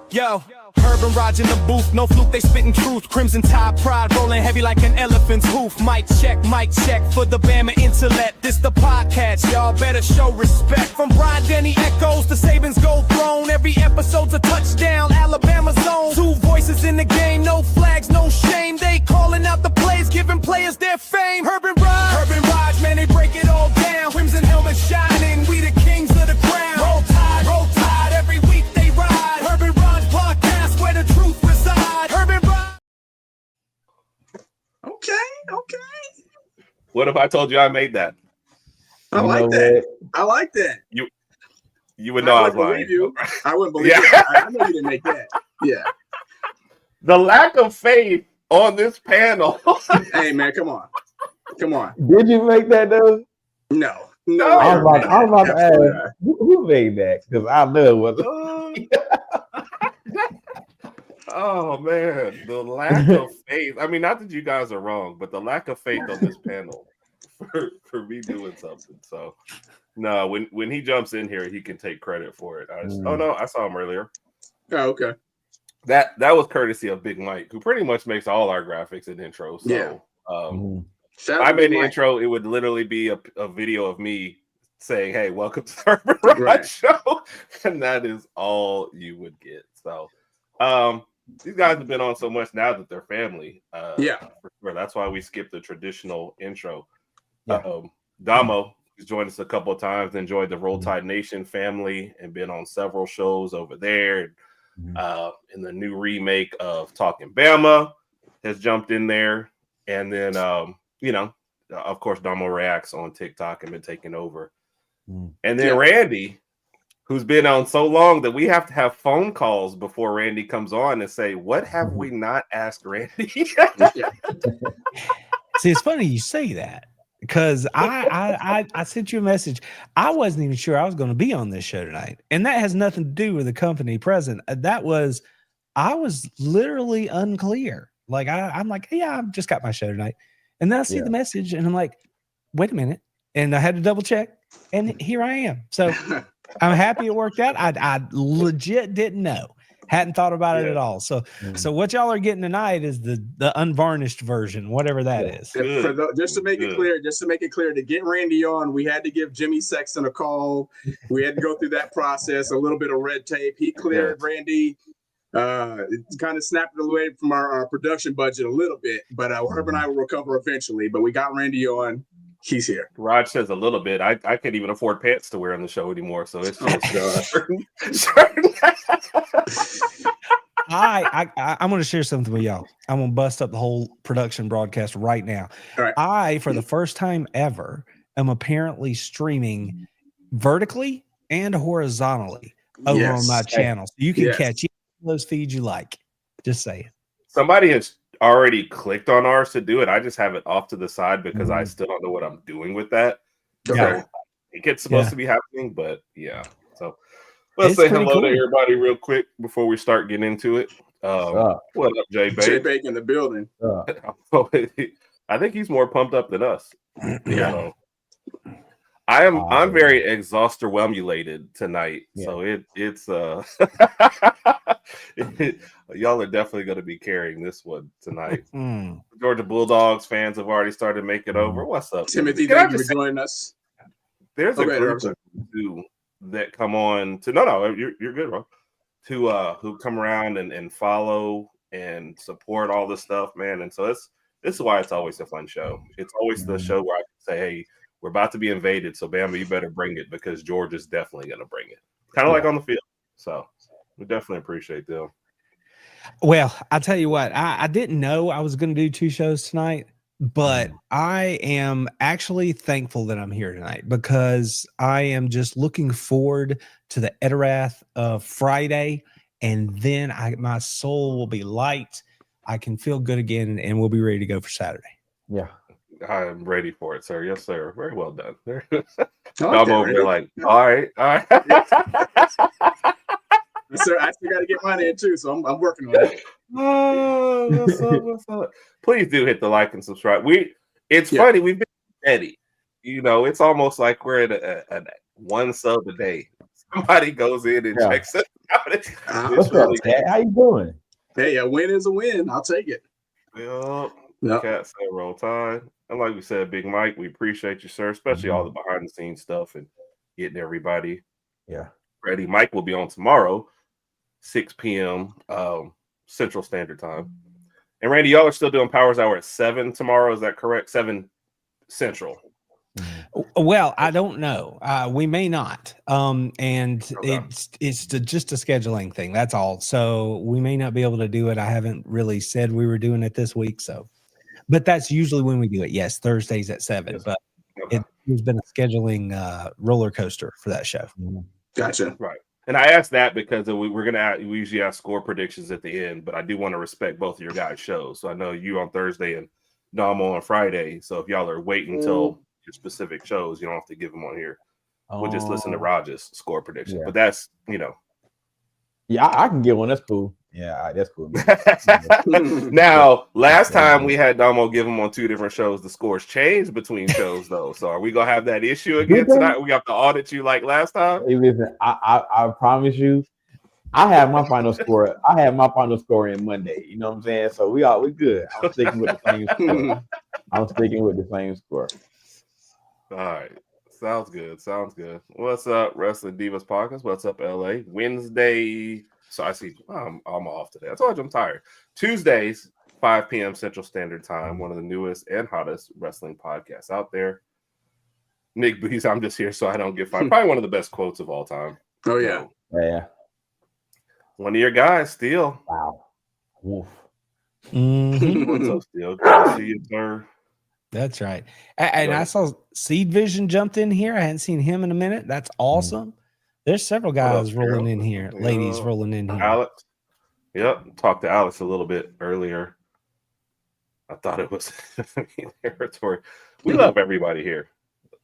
Yo, HerbnRodg in the booth, no fluke, they spitting truth. Crimson Tide pride, rolling heavy like an elephant's hoof. Mic check for the Bama intellect. This the podcast, y'all better show respect. From Brian Denny echoes to Saban's gold throne. Every episode's a touchdown, Alabama zone. Two voices in the game, no flags, no shame. They calling out the plays, giving players their fame. HerbnRodg, man, they break it all down. Crimson helmet shining, we the kings of the crown. Roll tide, every week they ride. HerbnRodg Podcast, where the truth resides. HerbnRodg. Okay. What if I told you I made that? I like that. You would know I was lying. I wouldn't believe you. I know you didn't make that. Yeah. The lack of faith on this panel. Hey, man, come on. Did you make that though? No. I was about to ask who made that because I know it was. Oh man, the lack of faith. I mean, not that you guys are wrong, but the lack of faith on this panel for me doing something. So no, when he jumps in here, he can take credit for it. Oh no, I saw him earlier. Oh, okay. That was courtesy of Big Mike, who pretty much makes all our graphics and intros. So if I made the intro, it would literally be a video of me saying, "Hey, welcome to the HerbnRodg Show," and that is all you would get. So, these guys have been on so much now that they're family. For sure. That's why we skipped the traditional intro. Domo, who's joined us a couple of times, enjoyed the Roll Tide Nation family, and been on several shows over there. In the new remake of Talking Bama, has jumped in there, and then of course, Domo Reacts on TikTok and been taking over. And then Randy, who's been on so long that we have to have phone calls before Randy comes on and say, "What have we not asked Randy?" See, it's funny you say that because I sent you a message. I wasn't even sure I was going to be on this show tonight, and that has nothing to do with the company present. I was literally unclear. Like I'm like, yeah, I've just got my show tonight, and then I see the message, and I'm like, wait a minute, and I had to double check, and here I am. So I'm happy it worked out. I legit didn't know, hadn't thought about it at all. So what y'all are getting tonight is the unvarnished version, whatever that is. Just to make it clear, to get Randy on, we had to give Jimmy Sexton a call. We had to go through that process, a little bit of red tape. He cleared Randy. It kind of snapped it away from our production budget a little bit, but Herb and I will recover eventually. But we got Randy on. He's here. Raj says a little bit. I can't even afford pants to wear on the show anymore, so it's just I'm going to share something with y'all. I'm going to bust up the whole production broadcast right now. All right. I, for the first time ever, am apparently streaming vertically and horizontally over on my channel. So you can catch any of those feeds you like. Just saying. Somebody has already clicked on ours to do it. I just have it off to the side because I still don't know what I'm doing with that. So I think it's supposed to be happening, but So let's say hello to everybody real quick before we start getting into it. What up, Jay Bake? Jay Bake in the building. I think he's more pumped up than us. I'm very exhausterwhelmulated tonight. So it's y'all are definitely going to be carrying this one tonight. Georgia Bulldogs fans have already started making over. What's up, Timothy? Thank you for joining us. There's a group of you that come on to you're good, bro. Who come around and follow and support all this stuff, man. And so this is why it's always a fun show. It's always the show where I can say, hey, we're about to be invaded, so Bama, you better bring it because Georgia's definitely going to bring it. Kind of like on the field. So we definitely appreciate them. Well, I'll tell you what, I didn't know I was going to do 2 shows tonight, but I am actually thankful that I'm here tonight because I am just looking forward to the Edirath of Friday, and then my soul will be light. I can feel good again, and we'll be ready to go for Saturday. Yeah. I'm ready for it, sir. Yes, sir. Very well done. I'm over there like, all right. Sir, I still got to get mine in too, so I'm working on it. What's up? Please do hit the like and subscribe. It's funny, we've been steady. It's almost like we're at a 1 sub a day. somebody goes in and checks it out. What's up, Cat? How you doing? Hey, a win is a win. I'll take it. Yep. Cat said roll tide. And like we said, Big Mike, we appreciate you, sir, especially all the behind the scenes stuff and getting everybody ready. Mike will be on tomorrow, 6 p.m. Central Standard Time. And Randy, y'all are still doing Powers Hour at 7 tomorrow. Is that correct? 7 Central. Well, I don't know. We may not. It's just a scheduling thing. That's all. So we may not be able to do it. I haven't really said we were doing it this week. So, but that's usually when we do it. Yes, Thursdays at 7. Yes. But it's been a scheduling roller coaster for that show. Gotcha. Right. And I asked that because we usually ask score predictions at the end, but I do want to respect both of your guys' shows. So I know you on Thursday and Domo on Friday. So if y'all are waiting until your specific shows, you don't have to give them on here. We'll just listen to Rodg's score prediction. But that's, Yeah, I can get one. That's cool. Yeah, that's cool. Now, last time we had Domo give them on 2 different shows, the scores changed between shows, though. So are we going to have that issue again tonight? We have to audit you like last time? Hey, listen, I promise you, I have my final score. I have my final score in Monday. You know what I'm saying? So we good. I'm sticking with the same score. All right. Sounds good. What's up, Wrestling Divas Podcast? What's up, LA? Wednesday. So I see I'm off today. I told you I'm tired. Tuesdays, 5 p.m. Central Standard Time. One of the newest and hottest wrestling podcasts out there. Nick Booties, I'm just here so I don't get fired. Probably one of the best quotes of all time. Oh, yeah. Yeah. One of your guys, Steel. Wow. Woof. What's up, Steel? Good to see you, sir. That's right. And I saw Seed Vision jumped in here. I hadn't seen him in a minute. That's awesome. There's several guys rolling in here, ladies rolling in here. Alex. Yep. Talked to Alex a little bit earlier. I thought it was territory. We love everybody here.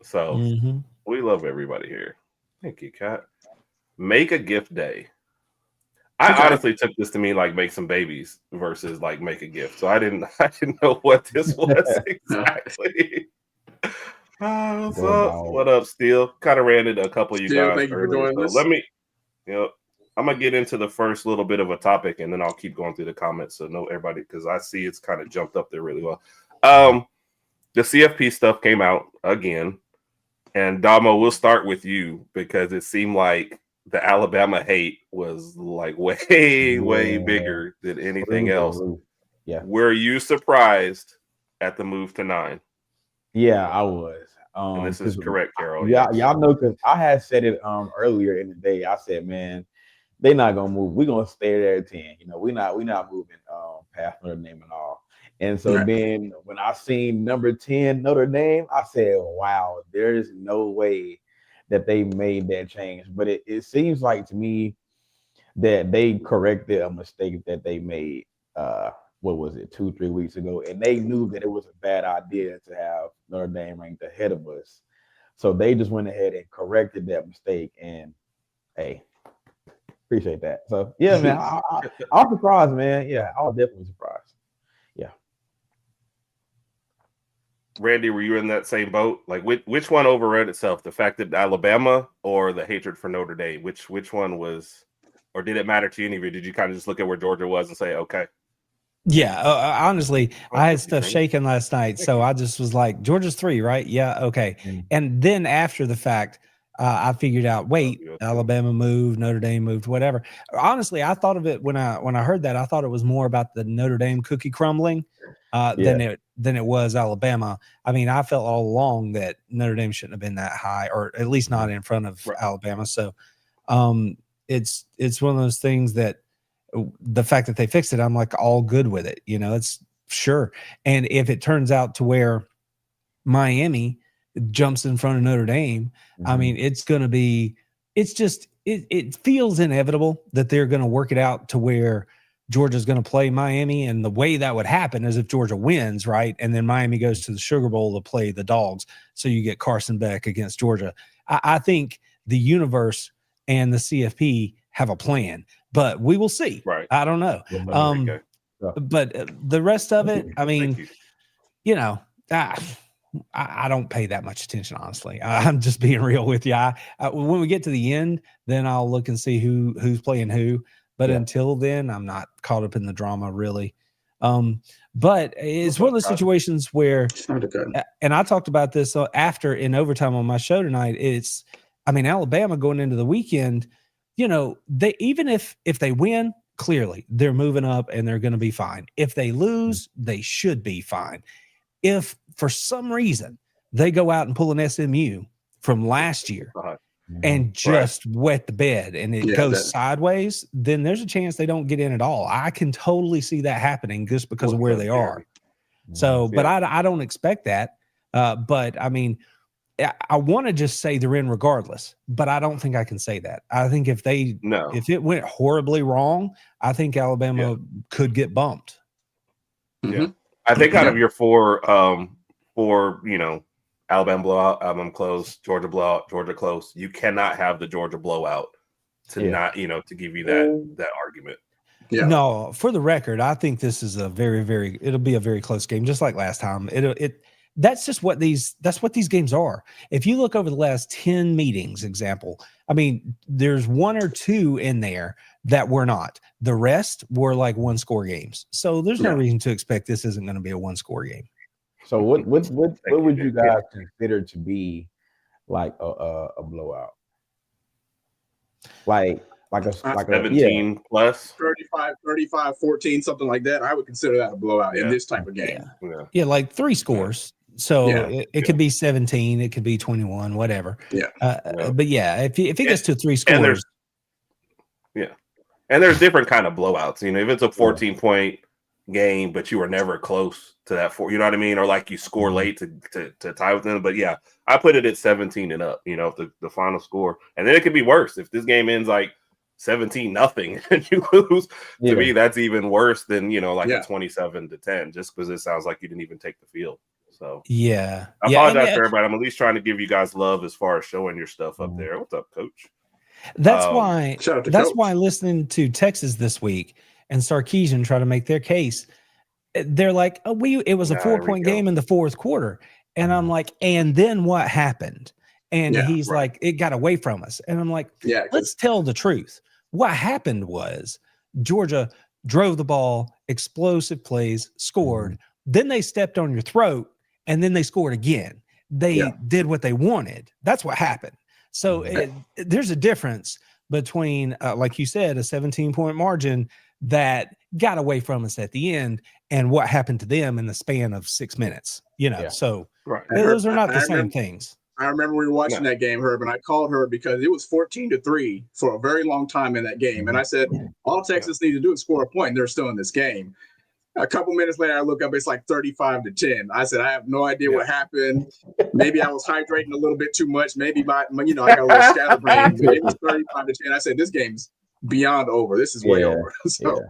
So we love everybody here. Thank you, Kat. Make a gift day. I honestly took this to mean like make some babies versus like make a gift. So I didn't know what this was exactly. What's up? What up, Steel? Kind of ran into a couple of you guys. Thank you for doing this. Let me, I'm gonna get into the first little bit of a topic, and then I'll keep going through the comments so know everybody because I see it's kind of jumped up there really well. The CFP stuff came out again, and Domo, we'll start with you because it seemed like the Alabama hate was like way bigger than anything else. Yeah. Were you surprised at the move to 9? Yeah, I was. And this is correct, Carol. Y'all know because I had said it earlier in the day. I said, man, they're not gonna move. We're gonna stay there at 10. We're not moving past Notre Dame and all. And so then when I seen number 10 Notre Dame, I said, wow, there's no way that they made that change. But it seems like to me that they corrected a mistake that they made. What was it, 2-3 weeks ago? And they knew that it was a bad idea to have Notre Dame ranked ahead of us. So they just went ahead and corrected that mistake. And hey, appreciate that. So yeah, man, I was surprised, man. Yeah, I was definitely surprised. Yeah. Randy, were you in that same boat? Like which one overrode itself? The fact that Alabama or the hatred for Notre Dame? Which one was, or did it matter to any of you? Did you kind of just look at where Georgia was and say, okay? Yeah, honestly, I had stuff shaking last night, so I just was like, Georgia's 3, right? Yeah, okay. And then after the fact, I figured out, wait, Alabama moved, Notre Dame moved, whatever. Honestly, I thought of it when I heard that. I thought it was more about the Notre Dame cookie crumbling than it was Alabama. I mean, I felt all along that Notre Dame shouldn't have been that high, or at least not in front of Alabama. So, it's one of those things that. The fact that they fixed it, I'm like all good with it. It's sure. And if it turns out to where Miami jumps in front of Notre Dame, I mean, it's going to be, it feels inevitable that they're going to work it out to where Georgia's going to play Miami. And the way that would happen is if Georgia wins, right? And then Miami goes to the Sugar Bowl to play the Dogs. So you get Carson Beck against Georgia. I think the universe and the CFP have a plan. But we will see. Right. I don't know. But the rest of it, I mean, I don't pay that much attention, honestly. I'm just being real with you. When we get to the end, then I'll look and see who's playing who. But until then, I'm not caught up in the drama really. But it's one of those situations where, and I talked about this after in overtime on my show tonight. Alabama going into the weekend, they even if they win, clearly they're moving up and they're going to be fine. If they lose, they should be fine. If for some reason they go out and pull an SMU from last year and just wet the bed and it goes sideways, then there's a chance they don't get in at all. I can totally see that happening just because of where they are. So, but I don't expect that. But I mean, I want to just say they're in regardless, but I don't think I can say that. I think if it went horribly wrong, I think Alabama could get bumped. Yeah. I think out of your four, Alabama blowout, Alabama close, Georgia blowout, Georgia close, you cannot have the Georgia blowout to not, to give you that argument. Yeah. No, for the record, I think this is a it'll be a very close game, just like last time. That's just what these games are. If you look over the last 10 meetings, example, there's one or two in there that were not. The rest were like 1-score games. So there's no reason to expect this isn't going to be a 1-score game. So what would you guys consider to be like a blowout? Like a 17 plus 35, 14, something like that. I would consider that a blowout in this type of game. Yeah, like 3 scores. So it could be 17, it could be 21, whatever. But if it gets to 3 scores. And there's different kind of blowouts. If it's a 14-point game, but you were never close to that 4, you know what I mean? Or like you score late to tie with them. But yeah, I put it at 17 and up, if the final score. And then it could be worse. If this game ends like 17-0 and you lose, to me, that's even worse than, a 27-10, just because it sounds like you didn't even take the field. So I apologize for everybody. I'm at least trying to give you guys love as far as showing your stuff up there. What's up, Coach? That's why listening to Texas this week and Sarkisian try to make their case, they're like, it was a 4-point game in the fourth quarter. And I'm like, and then what happened? And he's like, it got away from us. And I'm like, let's tell the truth. What happened was Georgia drove the ball, explosive plays, scored. Then they stepped on your throat, and then they scored again. They did what they wanted. That's what happened. So there's a difference between, like you said, a 17-point margin that got away from us at the end and what happened to them in the span of 6 minutes. So those are not the same things. I remember we were watching that game, Herb, and I called her because it was 14-3 for a very long time in that game. And I said, all Texas needs to do is score a point, and they're still in this game. A couple minutes later, I look up, it's like 35-10. I said, I have no idea what happened. Maybe I was hydrating a little bit too much. Maybe I got a little scatterbrained. It was 35-10. I said, this game's beyond over. This is way over. So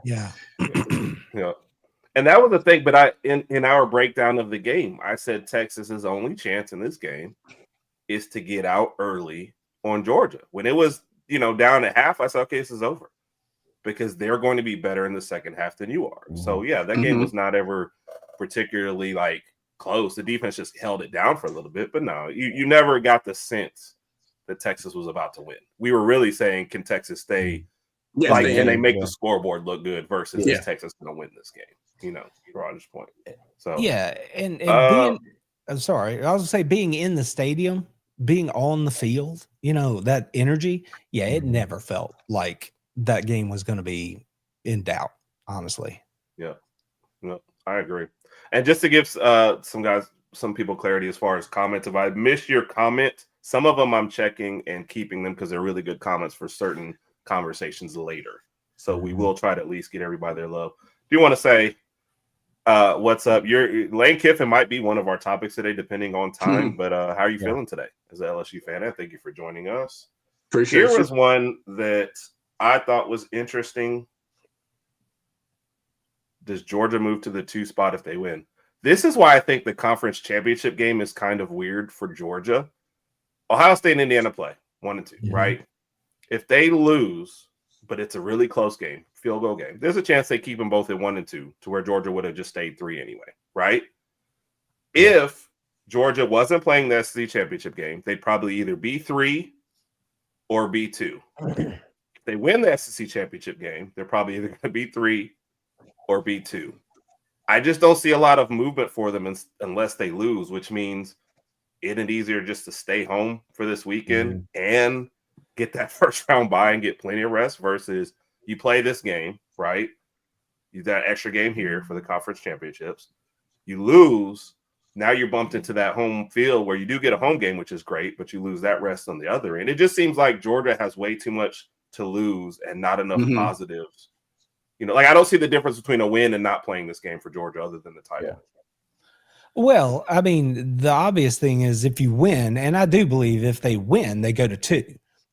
And that was the thing. But in our breakdown of the game, I said Texas's only chance in this game is to get out early on Georgia. When it was, down at half, I said, okay, this is over, because they're going to be better in the second half than you are. So that game was not ever particularly like close. The defense just held it down for a little bit, but no, you never got the sense that Texas was about to win. We were really saying, can Texas stay can they make the scoreboard look good versus is Texas going to win this game? Rodg's point. So and being, I'm sorry, I was gonna say, being in the stadium, being on the field, that energy, it never felt like that game was going to be in doubt, honestly. Yeah, I agree. And just to give some people clarity as far as comments, if I missed your comment, some of them I'm checking and keeping them because they're really good comments for certain conversations later. So we will try to at least get everybody their love. Do you want to say what's up? Lane Kiffin might be one of our topics today, depending on time. But how are you feeling today as an LSU fan? And thank you for joining us. Appreciate Here was one that I thought was interesting. Does Georgia move to the 2 spot if they win? This is why I think the conference championship game is kind of weird for Georgia. Ohio State and Indiana play 1 and 2, right? If they lose, but it's a really close game, field goal game, there's a chance they keep them both at 1 and 2, to where Georgia would have just stayed 3 anyway, right? If Georgia wasn't playing the SEC championship game, they'd probably either be 3 or be 2. If they win the SEC championship game, they're probably either going to be 3 or be 2. I just don't see a lot of movement for them unless they lose, which means isn't it easier just to stay home for this weekend and get that first round bye and get plenty of rest versus you play this game, right? You got an extra game here for the conference championships. You lose. Now you're bumped into that home field where you do get a home game, which is great, but you lose that rest on the other end. It just seems like Georgia has way too much to lose and not enough positives. You know, like I don't see the difference between a win and not playing this game for Georgia other than the title. Yeah. Well, I mean, the obvious thing is if you win, and I do believe if they win, they go to 2.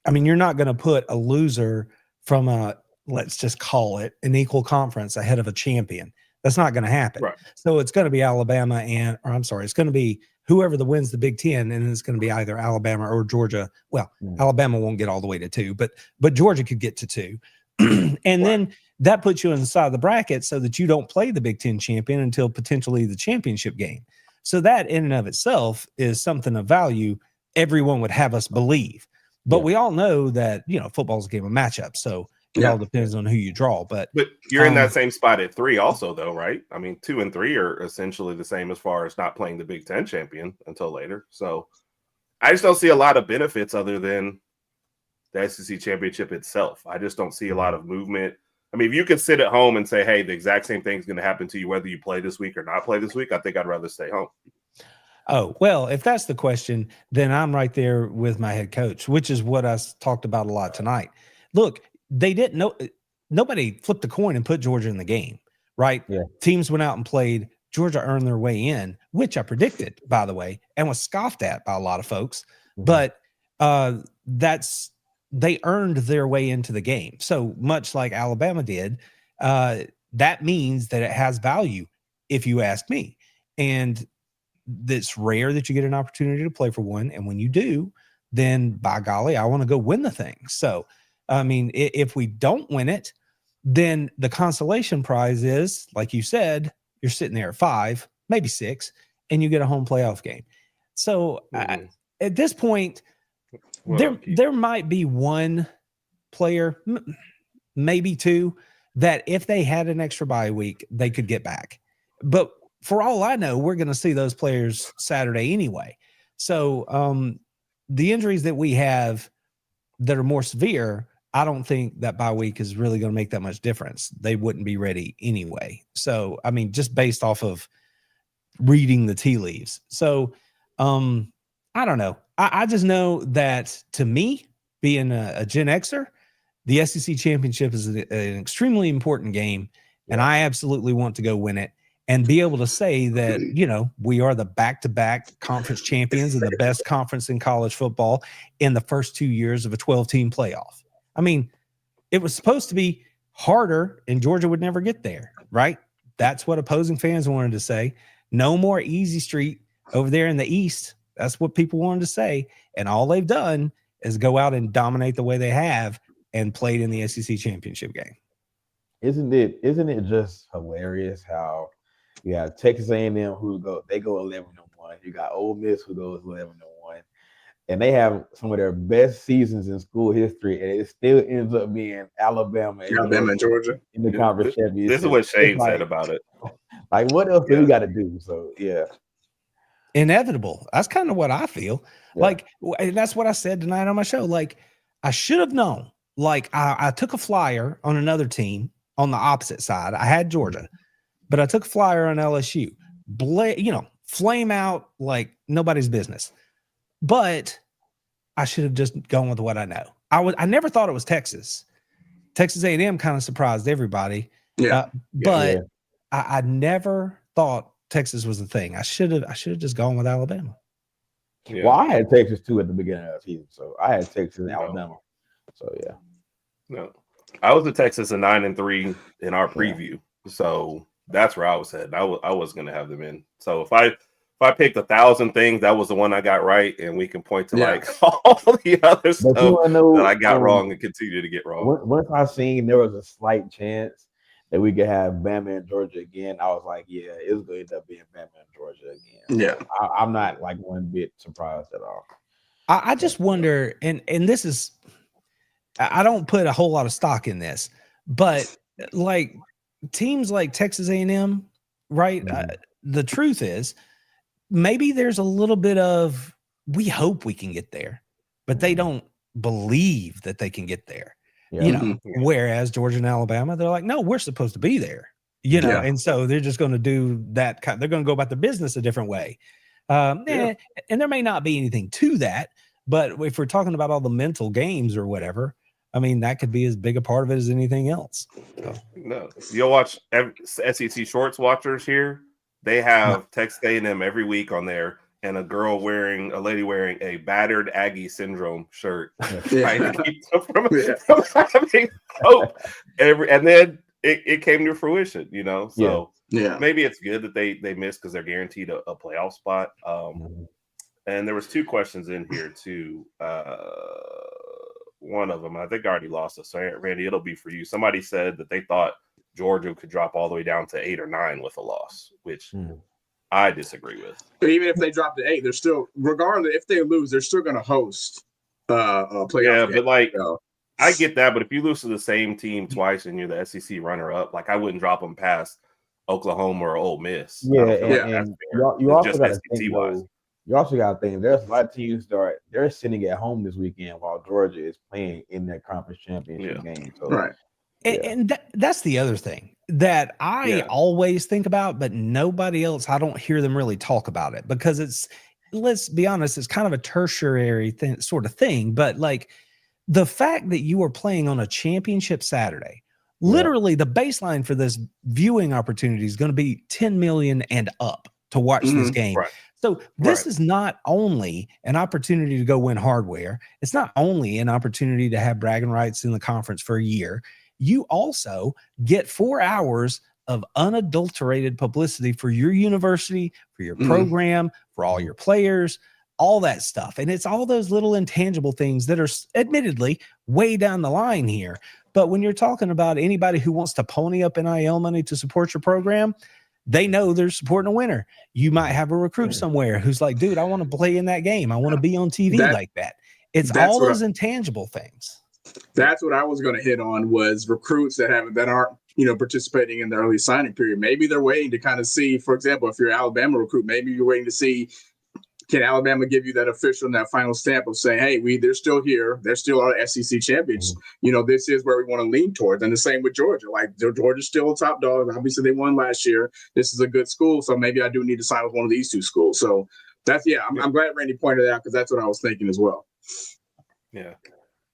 I mean, you're not going to put a loser from a, let's just call it an equal conference ahead of a champion. That's not going to happen. Right. So it's going to be Alabama it's going to be whoever wins the Big Ten, and it's going to be either Alabama or Georgia. Well, Alabama won't get all the way to 2, but Georgia could get to 2. And then that puts you inside the bracket so that you don't play the Big Ten champion until potentially the championship game. So that in and of itself is something of value everyone would have us believe. But we all know that, you know, football's a game of matchups. So it all depends on who you draw. But you're in that same spot at 3 also, though, right? I mean, 2 and 3 are essentially the same as far as not playing the Big Ten champion until later. So I just don't see a lot of benefits other than the SEC championship itself. I just don't see a lot of movement. I mean, if you could sit at home and say, hey, the exact same thing's going to happen to you whether you play this week or not play this week, I think I'd rather stay home. Oh, well, if that's the question, then I'm right there with my head coach, which is what I talked about a lot tonight. Look, they didn't know. Nobody flipped a coin and put Georgia in the game, right? Yeah. Teams went out and played. Georgia earned their way in, which I predicted, by the way, and was scoffed at by a lot of folks. But they earned their way into the game. So much like Alabama did, that means that it has value, if you ask me. And it's rare that you get an opportunity to play for one. And when you do, then by golly, I want to go win the thing. So, I mean, if we don't win it, then the consolation prize is, like you said, you're sitting there at 5, maybe 6, and you get a home playoff game. So at this point, there might be one player, maybe 2, that if they had an extra bye week, they could get back. But for all I know, we're going to see those players Saturday anyway. So the injuries that we have that are more severe, I don't think that bye week is really going to make that much difference. They wouldn't be ready anyway. So, I mean, just based off of reading the tea leaves. So, I don't know. I just know that to me, being a Gen Xer, the SEC championship is an extremely important game, and I absolutely want to go win it and be able to say that, you know, we are the back-to-back conference champions and the best conference in college football in the first 2 years of a 12-team playoff. I mean, it was supposed to be harder, and Georgia would never get there, right? That's what opposing fans wanted to say. No more easy street over there in the East. That's what people wanted to say. And all they've done is go out and dominate the way they have and played in the SEC championship game. Isn't it just hilarious how you have Texas A&M who go 11-1. You got Ole Miss who goes 11-1. And they have some of their best seasons in school history, and it still ends up being Alabama and Georgia in the conference championship. This is what Shane said about it. Like, what else do we got to do? So, yeah. Inevitable. That's kind of what I feel. Yeah. Like, and that's what I said tonight on my show. Like, I should have known. Like, I took a flyer on another team on the opposite side. I had Georgia, but I took a flyer on LSU. Flame out like nobody's business. But I should have just gone with what I know. I never thought it was Texas. Texas A&M kind of surprised everybody. But I never thought Texas was the thing. I should have just gone with Alabama. Yeah. Well, I had Texas too at the beginning of the season, so I had Texas and Alabama. So yeah. No, I was at Texas 9-3 in our preview, so that's where I was headed. I was going to have them in. So if I picked 1,000 things, that was the one I got right, and we can point to like all the other stuff that I got wrong and continue to get wrong. Once I seen there was a slight chance that we could have Bama and Georgia again, I was like, yeah, it's going to end up being Bama and Georgia again. Yeah. I'm not like one bit surprised at all. I just wonder, and this is, I don't put a whole lot of stock in this, but like teams like Texas A&M, right? The truth is, maybe there's a little bit of, we hope we can get there, but they don't believe that they can get there. Yeah. You know, whereas Georgia and Alabama, they're like, no, we're supposed to be there, you know, and so they're just going to do that. They're going to go about their business a different way. And there may not be anything to that, but if we're talking about all the mental games or whatever, I mean, that could be as big a part of it as anything else. So. No, you'll watch SEC Shorts watchers here. They have Texas A&M every week on there, and a lady wearing a battered Aggie syndrome shirt, trying to keep them from having hope. And then it came to fruition, you know. So maybe it's good that they missed because they're guaranteed a playoff spot. And there was 2 questions in here too. One of them, I think I already lost it. So Randy, it'll be for you. Somebody said that they thought Georgia could drop all the way down to 8 or 9 with a loss, which I disagree with. But even if they drop to 8, they're still, regardless if they lose, they're still going to host a playoff. Yeah, but like I get that, but if you lose to the same team twice and you're the SEC runner-up, like I wouldn't drop them past Oklahoma or Ole Miss. Yeah, and you also got to think, you also got to think there's a lot of teams that they're sitting at home this weekend while Georgia is playing in their conference championship game. So, and that's the other thing that I always think about, but nobody else, I don't hear them really talk about it because it's, let's be honest, it's kind of a tertiary sort of thing. But like the fact that you are playing on a championship Saturday, literally the baseline for this viewing opportunity is going to be 10 million and up to watch this game. Right. So this is not only an opportunity to go win hardware. It's not only an opportunity to have bragging rights in the conference for a year. You also get 4 hours of unadulterated publicity for your university, for your program, for all your players, all that stuff. And it's all those little intangible things that are admittedly way down the line here. But when you're talking about anybody who wants to pony up NIL money to support your program, they know they're supporting a winner. You might have a recruit somewhere who's like, dude, I want to play in that game. I want to be on TV like that. It's all those intangible things. That's what I was going to hit on was recruits that aren't, participating in the early signing period. Maybe they're waiting to kind of see, for example, if you're an Alabama recruit, maybe you're waiting to see, can Alabama give you that official and that final stamp of saying, hey, they're still here. They're still our SEC champions. This is where we want to lean towards. And the same with Georgia. Like Georgia's still a top dog. Obviously, they won last year. This is a good school. So maybe I do need to sign with one of these 2 schools. So that's, I'm glad Randy pointed it out because that's what I was thinking as well. Yeah.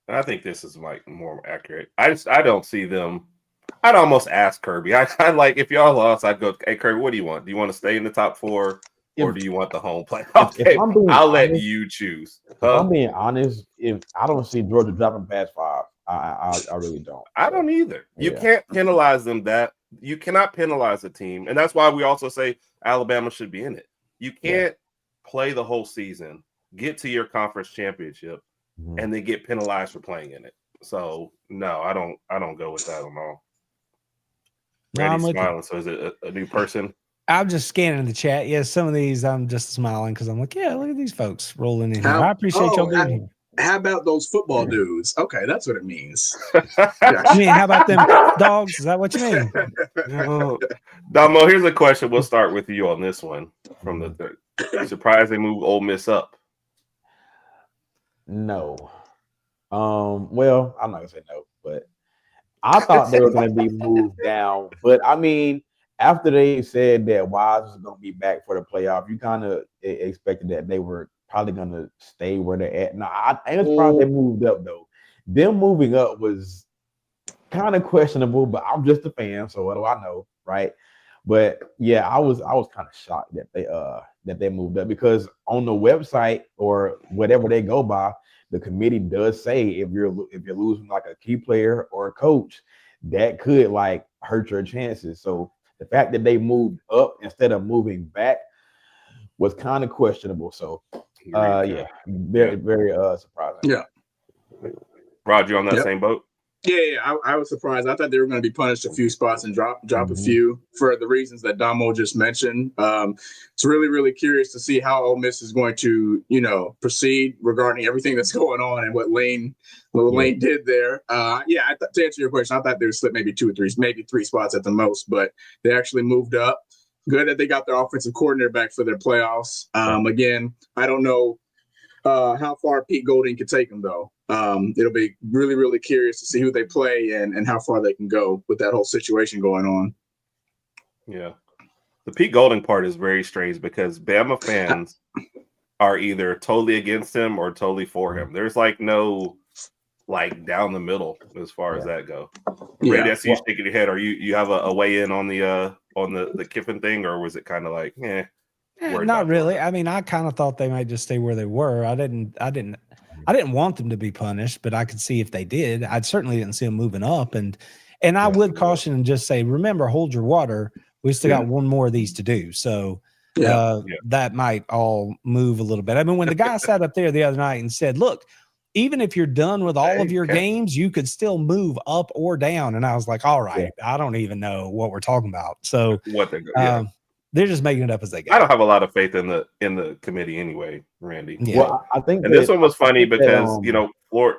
I think this is like more accurate. I don't see them. I'd almost ask Kirby. I like if y'all lost, I'd go, hey Kirby, what do you want? Do you want to stay in the top 4? Or do you want the home playoff game? I'll let you choose. If I'm being honest, if I don't see Georgia dropping past 5, I really don't. I don't either. You can't penalize them that. You cannot penalize a team. And that's why we also say Alabama should be in it. You can't play the whole season, get to your conference championship, and then get penalized for playing in it. So, no, I don't go with that at all. Randy's smiling. So is it a new person? I'm just scanning the chat. Yeah, some of these I'm just smiling because I'm like, yeah, look at these folks rolling in here. I appreciate y'all being here. How about those football dudes? Okay, that's what it means. You mean, how about them dogs? Is that what you mean? Domo, here's a question. We'll start with you on this one. From the surprise they moved Ole Miss up. No. Well, I'm not gonna say no, but I thought they were gonna be moved down. But I mean, after they said that Wise was going to be back for the playoff, you kind of expected that they were probably going to stay where they're at. Now, I ain't surprised they moved up, though. Them moving up was kind of questionable, but I'm just a fan, so what do I know, right? But yeah, I was kind of shocked that they moved up because on the website or whatever they go by, the committee does say if you're losing like a key player or a coach, that could like hurt your chances. So the fact that they moved up instead of moving back was kind of questionable. So, very, very surprising. Yeah. Rodg, you on that same boat? Yeah, I was surprised. I thought they were going to be punished a few spots and drop a few for the reasons that Domo just mentioned. It's really, really curious to see how Ole Miss is going to, proceed regarding everything that's going on and what Lane did there. To answer your question, I thought they would slip maybe 2 or 3, maybe 3 spots at the most, but they actually moved up. Good that they got their offensive coordinator back for their playoffs. Again, I don't know how far Pete Golding could take them, though. It'll be really, really curious to see who they play and how far they can go with that whole situation going on. Yeah. The Pete Golding part is very strange because Bama fans are either totally against him or totally for him. There's no down the middle as far as that go. Randy, I see you shaking your head. Are you have a weigh in on the Kiffin thing, or was it kind of not really. I mean, I kind of thought they might just stay where they were. I didn't want them to be punished, but I could see if they did. I certainly didn't see them moving up. And I would caution and just say, remember, hold your water. We still got one more of these to do. So that might all move a little bit. I mean, when the guy sat up there the other night and said, look, even if you're done with all of your games, you could still move up or down. And I was like, all right, I don't even know what we're talking about. So they're just making it up as they go. I don't have a lot of faith in the committee anyway, Randy. Yeah. Well, I think, and this one was funny because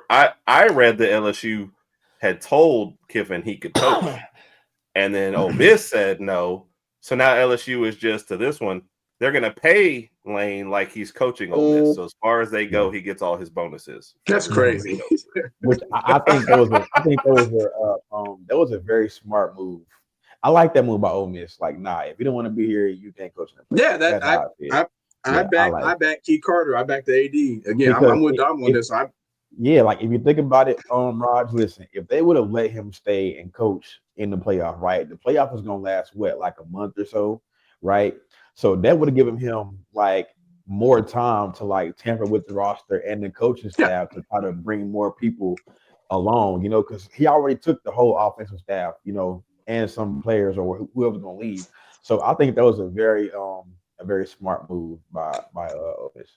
I read that LSU had told Kiffin he could coach, and then Ole Miss said no. So now LSU is just to this one. They're going to pay Lane like he's coaching Ole Miss. So as far as they go, he gets all his bonuses. That's crazy. Which I think that was a very smart move. I like that move by Ole Miss. Like, nah, if you don't want to be here, you can't coach them. Yeah, I back Keith Carter. I back the AD. Again, I'm with Dom on this. Like if you think about it, Rodg, listen, if they would have let him stay and coach in the playoff, right? The playoff was gonna last like a month or so, right? So that would have given him more time to tamper with the roster and the coaching staff to try to bring more people along, because he already took the whole offensive staff, and some players or whoever's gonna leave. So I think that was a very smart move by Ole Miss.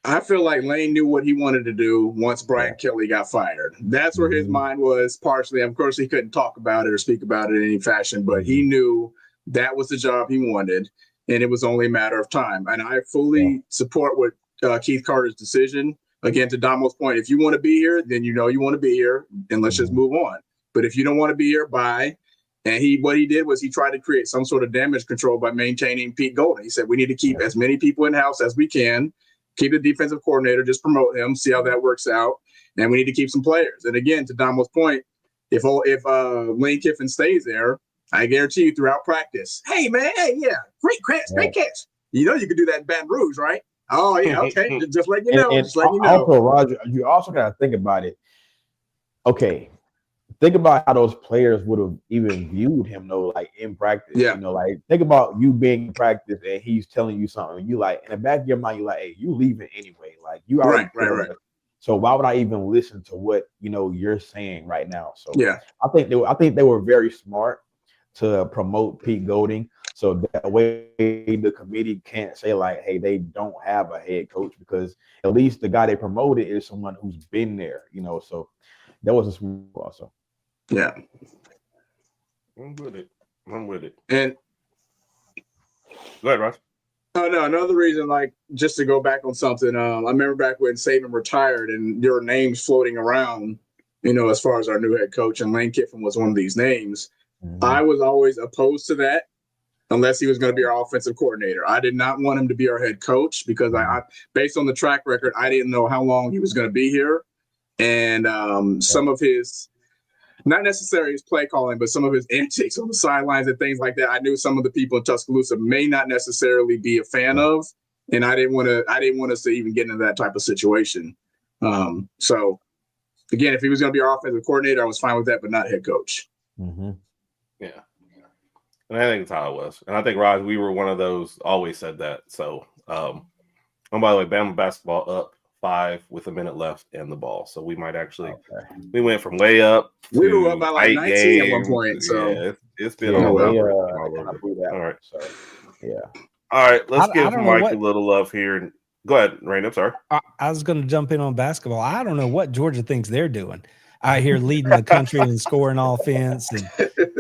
I feel like Lane knew what he wanted to do once Brian Kelly got fired. That's where his mind was partially. Of course, he couldn't talk about it or speak about it in any fashion, but he knew that was the job he wanted, and it was only a matter of time. And I fully support what Keith Carter's decision. Again, to Damo's point, if you want to be here, then you want to be here, and let's just move on. But if you don't want to be here, bye. And what he did was he tried to create some sort of damage control by maintaining Pete Golding. He said, we need to keep as many people in-house as we can, keep the defensive coordinator, just promote him, see how that works out. And we need to keep some players. And again, to Damo's point, if Lane Kiffin stays there, I guarantee you throughout practice, hey, man, great catch. You can do that in Baton Rouge, right? Oh, yeah, okay, just let you know. Also, Roger, you also got to think about it. Okay. Think about how those players would have even viewed him, though, in practice. Yeah. Think about you being in practice and he's telling you something. And you in the back of your mind, you're like, hey, you leaving anyway. You already right. So why would I even listen to what you're saying right now? So yeah, I think they were very smart to promote Pete Golding. So that way the committee can't say hey, they don't have a head coach, because at least the guy they promoted is someone who's been there. So that was a smooth also. Yeah. I'm with it. And go ahead, Ross. Oh no, another reason, just to go back on something, I remember back when Saban retired and there were names floating around, as far as our new head coach, and Lane Kiffin was one of these names. I was always opposed to that unless he was going to be our offensive coordinator. I did not want him to be our head coach because I based on the track record, I didn't know how long he was going to be here. And some of his, not necessarily his play calling, but some of his antics on the sidelines and things like that, I knew some of the people in Tuscaloosa may not necessarily be a fan of, and I didn't want us to even get into that type of situation. So again, if he was going to be our offensive coordinator, I was fine with that, but not head coach. Mm-hmm. Yeah. And I think that's how it was. And I think, Raj, we were one of those, always said that. So, and by the way, Bama basketball up 5 with a minute left and the ball. So we might actually, we went from way up. We were up by 19 at one point. So yeah, it's been all over. All right. So, yeah. All right. Let's give Mike a little love here. Go ahead, Rain. I'm sorry. I was going to jump in on basketball. I don't know what Georgia thinks they're doing. out here leading the country and scoring offense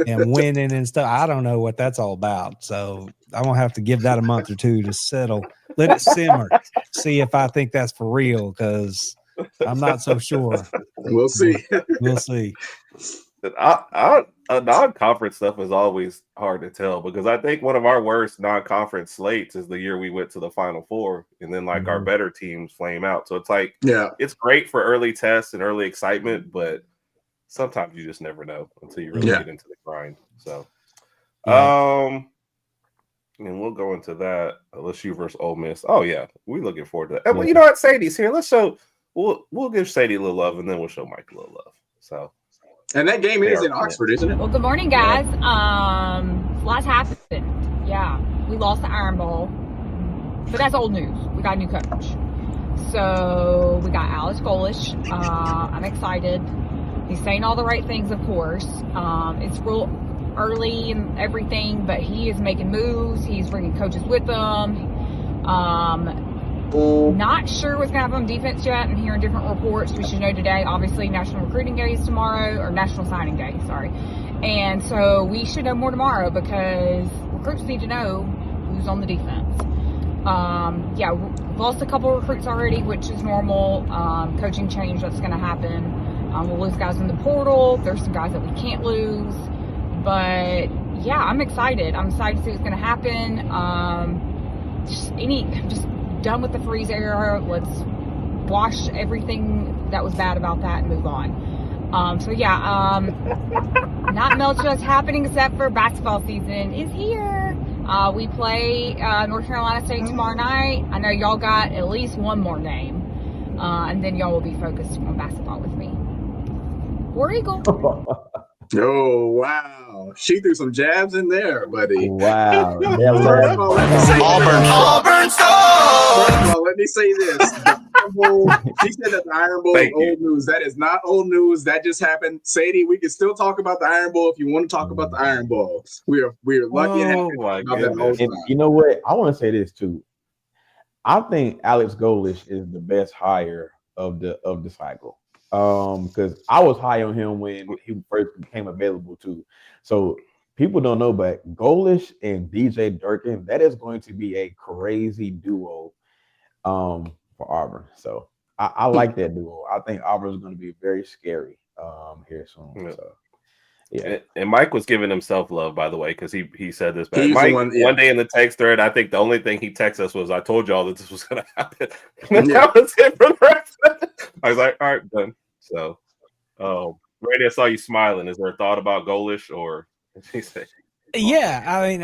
and winning and stuff. I don't know what that's all about. So I'm gonna have to give that a month or two to settle. Let it simmer. See if I think that's for real, because I'm not so sure. We'll see. We'll see. Non-conference stuff is always hard to tell, because I think one of our worst non-conference slates is the year we went to the Final Four, and then like our better teams flame out. So it's like, it's great for early tests and early excitement, but sometimes you just never know until you really get into the grind. So, and we'll go into that. LSU versus Ole Miss. Oh yeah, we're looking forward to that. And, well, you know what? Sadie's here. We'll give Sadie a little love, and then we'll show Mike a little love. So. And that game is in Oxford, isn't it? Well, good morning, guys. Lots happened. Yeah, we lost the Iron Bowl, but that's old news. We got a new coach. So we got Alex Golish. I'm excited. He's saying all the right things, of course. It's real early and everything, but he is making moves. He's bringing coaches with him. Not sure what's going to happen on defense yet. I'm hearing different reports. We should know today. Obviously, National Recruiting Day is tomorrow, or National Signing Day, sorry. And so we should know more tomorrow, because recruits need to know who's on the defense. Lost a couple of recruits already, which is normal. Coaching change, that's going to happen. We'll lose guys in the portal. There's some guys that we can't lose. But, yeah, I'm excited. I'm excited to see what's going to happen. Just done with the freeze era. Let's wash everything that was bad about that and move on. Not much else happening except for basketball season is here. We play North Carolina State tomorrow night. I know y'all got at least one more game, and then y'all will be focused on basketball with me. War Eagle. Oh, wow. She threw some jabs in there, buddy. Wow. First of all, let me say this. She said that the Iron Bowl is old news. That is not old news. That just happened. Sadie, we can still talk about the Iron Bowl if you want to talk about the Iron Bowl. We are lucky and happy about that. And you know what? I want to say this too. I think Alex Golish is the best hire of the cycle. Because I was high on him when he first became available too. So people don't know, but Golish and DJ Durkin, that is going to be a crazy duo for Auburn. So I like that duo. I think Auburn is going to be very scary here soon. Yeah. So, yeah. And Mike was giving himself love, by the way, because he said this back. Mike, one day in the text thread, I think the only thing he texted us was, "I told y'all that this was going to happen." And that was it for the rest of it. I was like, all right, done. So, Randy, I saw you smiling. Is there a thought about Golish, or she said? Yeah, I mean,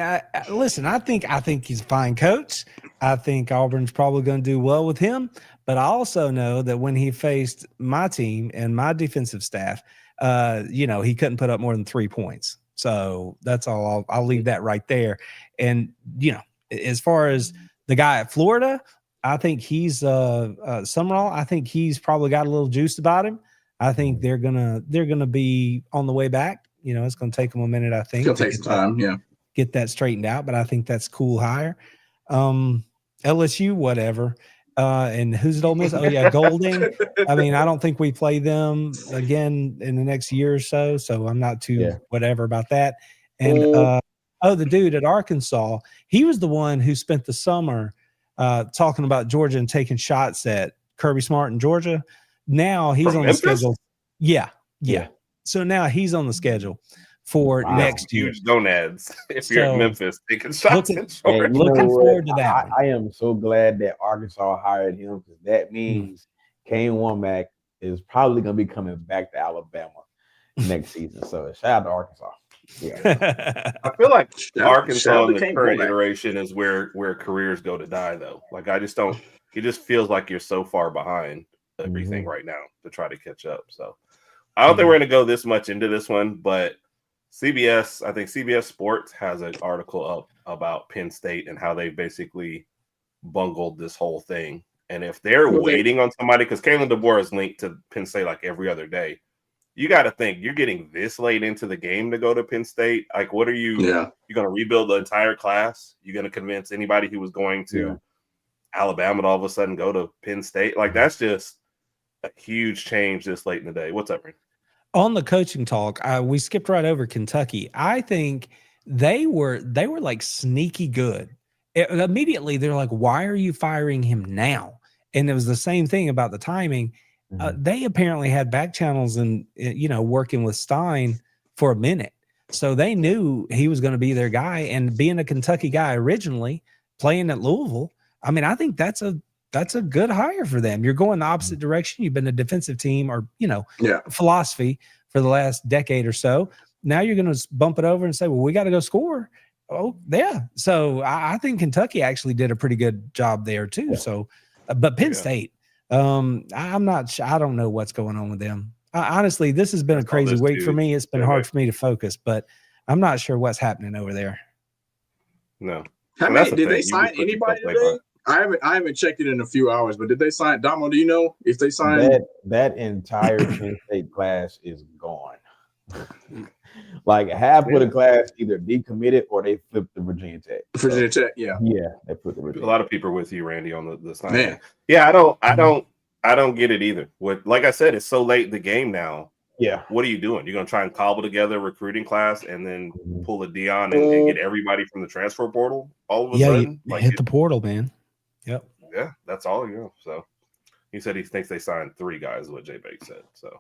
listen. I think he's a fine coach. I think Auburn's probably going to do well with him. But I also know that when he faced my team and my defensive staff, he couldn't put up more than 3 points. So that's all. I'll leave that right there. And as far as the guy at Florida, I think he's Summerall. I think he's probably got a little juice about him. I think they're gonna be on the way back. It's gonna take them a minute. I think it'll take some time. Get that straightened out. But I think that's a cool hire. LSU, whatever. And who's at Ole Miss? Oh yeah, Golding. I mean, I don't think we play them again in the next year or so. So I'm not too whatever about that. And the dude at Arkansas, he was the one who spent the summer talking about Georgia and taking shots at Kirby Smart in Georgia. Now he's on the schedule. Yeah. So now he's on the schedule for next year. Huge gonads if you're in Memphis taking shots in Georgia. Looking forward to that. I am so glad that Arkansas hired him, because that means Kane Womack is probably going to be coming back to Alabama next season. So shout out to Arkansas. Yeah. I feel like Arkansas in the current iteration is where careers go to die, though. Like, I just don't. It just feels like you're so far behind everything right now to try to catch up. So I don't think we're going to go this much into this one, but I think CBS Sports has an article up about Penn State and how they basically bungled this whole thing. And if they're waiting on somebody, because Kalen DeBoer is linked to Penn State like every other day, you got to think you're getting this late into the game to go to Penn State. Like, what are you? You're going to rebuild the entire class? You're going to convince anybody who was going to Alabama to all of a sudden go to Penn State? Like, that's just a huge change this late in the day. What's up, Randy? On the coaching talk, we skipped right over Kentucky. I think they were like sneaky good. Immediately, they're like, "Why are you firing him now?" And it was the same thing about the timing. They apparently had back channels and working with Stein for a minute, so they knew he was going to be their guy. And being a Kentucky guy originally, playing at Louisville, I mean, I think that's a good hire for them. You're going the opposite direction. You've been a defensive team or, philosophy for the last decade or so. Now you're going to bump it over and say, well, we got to go score. Oh, yeah. So I think Kentucky actually did a pretty good job there too. Yeah. So, but Penn State, I'm not sure. I don't know what's going on with them. Honestly, this has been a crazy week for me. It's been hard for me to focus, but I'm not sure what's happening over there. No. Did they sign anybody today? I haven't checked it in a few hours, but did they sign Domo? Do you know if they signed that entire Penn State class is gone? Like half of the class either decommitted or they flipped to Virginia Tech. Virginia Tech, yeah, they put the Virginia. A lot of people are with you, Randy, on the sign. Yeah, I don't get it either. Like I said, it's so late in the game now. Yeah, what are you doing? You're gonna try and cobble together a recruiting class and then pull a Dion and get everybody from the transfer portal all of a sudden? Hit the portal, man. Yep. Yeah, that's all you know. So he said he thinks they signed 3 guys, what Jay Bake said. So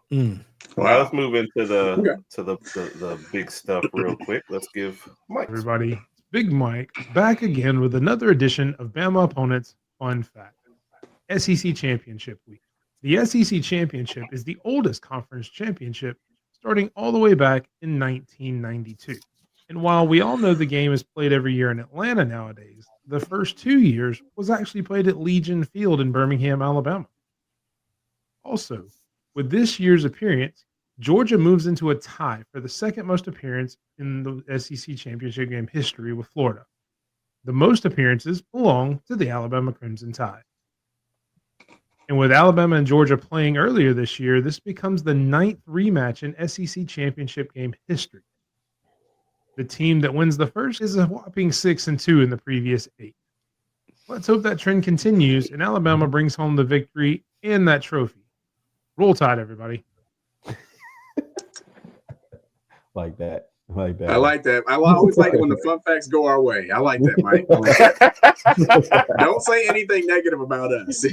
well, let's move into the big stuff real quick. Let's give Mike. Everybody, Big Mike back again with another edition of Bama Opponents Fun Fact. SEC Championship Week. The SEC Championship is the oldest conference championship, starting all the way back in 1992. And while we all know the game is played every year in Atlanta nowadays, the first 2 years was actually played at Legion Field in Birmingham, Alabama. Also, with this year's appearance, Georgia moves into a tie for the second most appearance in the SEC Championship game history with Florida. The most appearances belong to the Alabama Crimson Tide. And with Alabama and Georgia playing earlier this year, this becomes the 9th rematch in SEC Championship game history. The team that wins the first is a whopping 6-2 in the previous 8. Let's hope that trend continues and Alabama brings home the victory and that trophy. Roll Tide, everybody. Like that. I like that. I always like it when the fun facts go our way. I like that, Mike. Don't say anything negative about us.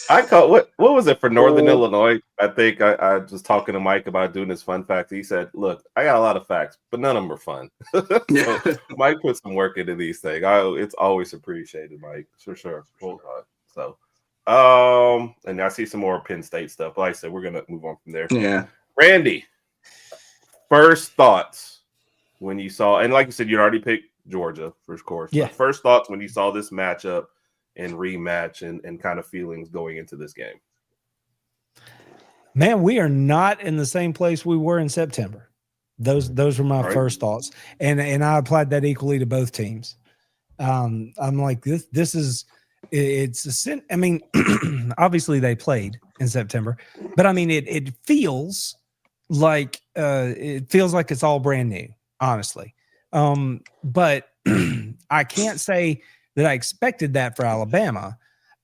I caught what was it for Northern Illinois? I think I was talking to Mike about doing this fun fact. He said, "Look, I got a lot of facts, but none of them are fun." So Mike put some work into these things. It's always appreciated, Mike, for sure. So, and I see some more Penn State stuff. Like I said, we're gonna move on from there. Yeah, Randy. First thoughts when you saw, and like you said, you already picked Georgia, of course. Yeah. First thoughts when you saw this matchup and rematch and kind of feelings going into this game. Man, we are not in the same place we were in September. Those were my first thoughts, and I applied that equally to both teams. I'm like, this is it's a sin. I mean, obviously they played in September, but I mean it feels like it's all brand new, honestly. But I can't say that I expected that for Alabama.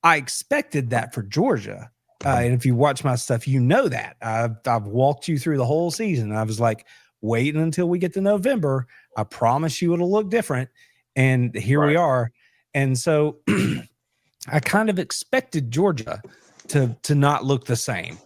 I expected that for Georgia. And if you watch my stuff, you know that. I've walked you through the whole season. I was like, waiting until we get to November. I promise you it'll look different. And here we are. And so I kind of expected Georgia to not look the same.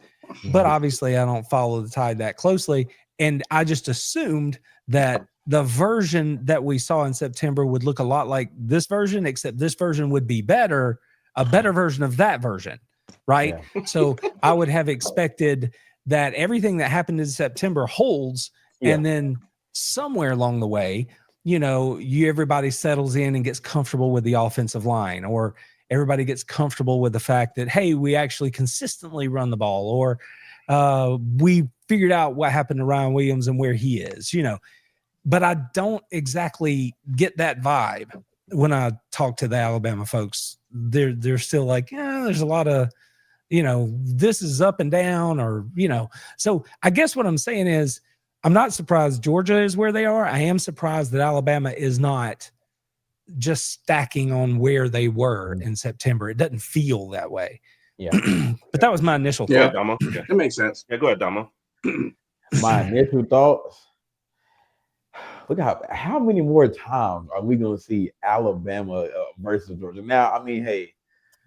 But obviously, I don't follow the Tide that closely. And I just assumed that the version that we saw in September would look a lot like this version, except this version would be better, a better version of that version, right? Yeah. So I would have expected that everything that happened in September holds, and then somewhere along the way, everybody settles in and gets comfortable with the offensive line, or everybody gets comfortable with the fact that, hey, we actually consistently run the ball, or we figured out what happened to Ryan Williams and where he is, But I don't exactly get that vibe when I talk to the Alabama folks. They're still like, there's a lot of, this is up and down, or, So I guess what I'm saying is I'm not surprised Georgia is where they are. I am surprised that Alabama is not just stacking on where they were in September. It doesn't feel that way. Yeah. But that was my initial Yeah, thought. Domo. Yeah. It makes sense. Yeah, go ahead, Domo. My initial thoughts. Look how many more times are we going to see Alabama versus Georgia? Now, I mean, hey,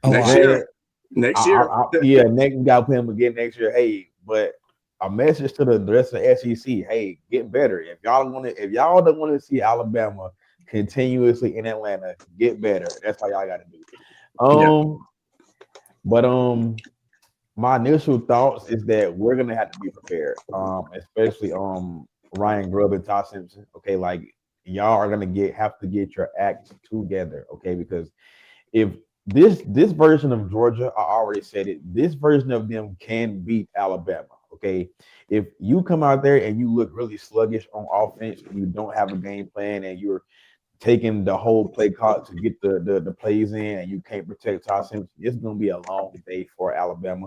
Next year. Next year. Yeah, next we got to play them again next year. Hey, but a message to the rest of the SEC: hey, get better. If y'all don't want to see Alabama continuously in Atlanta, get better. That's how y'all got to do. But my initial thoughts is that we're gonna have to be prepared, especially Ryan Grubb and Todd Simpson. Okay, like y'all are gonna have to get your act together. Okay, because if this version of Georgia, I already said it, this version of them can beat Alabama. Okay, if you come out there and you look really sluggish on offense, and you don't have a game plan, and you're taking the whole play clock to get the plays in, and you can't protect Todd Simpson, it's going to be a long day for Alabama.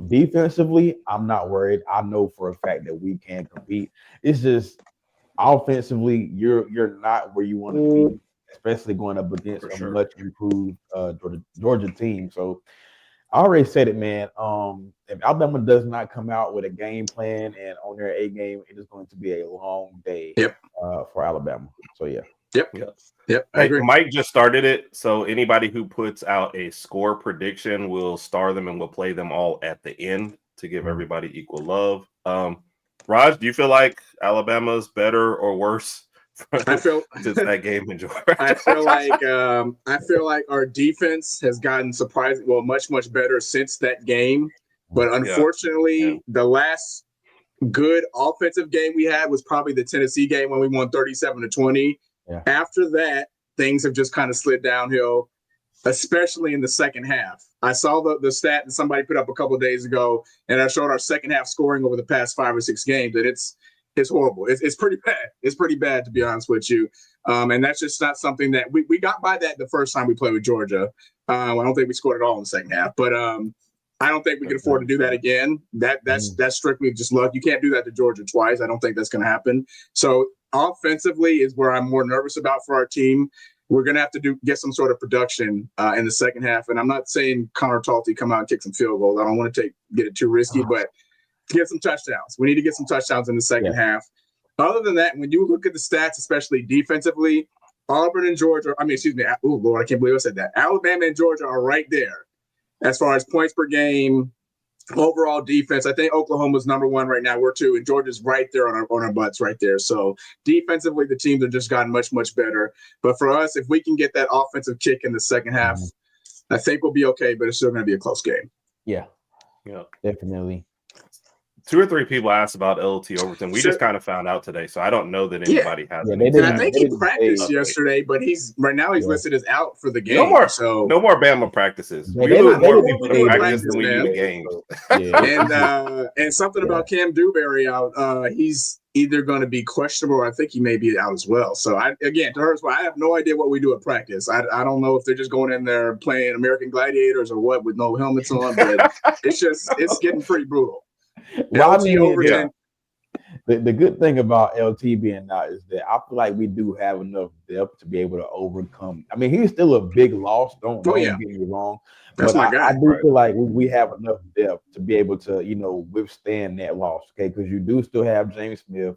Defensively, I'm not worried. I know for a fact that we can compete. It's just offensively, you're not where you want to be, especially going up against a much improved Georgia team. So I already said it, man. If Alabama does not come out with a game plan and on their A game, it is going to be a long day for Alabama. So yeah. Yep. Hey, Mike just started it, so anybody who puts out a score prediction will star them and we'll play them all at the end to give everybody equal love. Raj, do you feel like Alabama's better or worse since that game in Georgia? I feel like our defense has gotten much better since that game. But unfortunately, the last good offensive game we had was probably the Tennessee game when we won 37-20. Yeah. After that, things have just kind of slid downhill, especially in the second half. I saw the stat that somebody put up a couple of days ago, and I showed our second half scoring over the past 5 or 6 games, and it's horrible. It's pretty bad. It's pretty bad, to be honest with you. And that's just not something that we got by that the first time we played with Georgia. I don't think we scored at all in the second half, but I don't think we can afford to do that again. That's strictly just luck. You can't do that to Georgia twice. I don't think that's going to happen. So offensively is where I'm more nervous about for our team. We're going to have to get some sort of production in the second half. And I'm not saying Connor Talty come out and kick some field goals. I don't want to get it too risky, but to get some touchdowns. We need to get some touchdowns in the second half. Other than that, when you look at the stats, especially defensively, Auburn and Georgia, oh, Lord, I can't believe I said that. Alabama and Georgia are right there as far as points per game, overall defense. I think Oklahoma's number 1 right now. We're 2, and Georgia's right there on our butts right there. So defensively, the teams have just gotten much better. But for us, if we can get that offensive kick in the second half, I think we'll be okay. But it's still going to be a close game. Yeah, definitely. 2 or 3 people asked about LT Overton. We just kind of found out today, so I don't know that anybody has. I think he practiced yesterday, but he's listed as out for the game. No more Bama practices. We lose more people to practice than we do the games. And something about Cam Dewberry out. He's either going to be questionable, or I think he may be out as well. So I have no idea what we do at practice. I don't know if they're just going in there playing American Gladiators or what with no helmets on, but it's getting pretty brutal. Well, the good thing about LT being out is that I feel like we do have enough depth to be able to overcome. I mean, he's still a big loss. Don't get me wrong. That's but my guy. I do feel like we have enough depth to be able to, withstand that loss. Okay, because you do still have James Smith.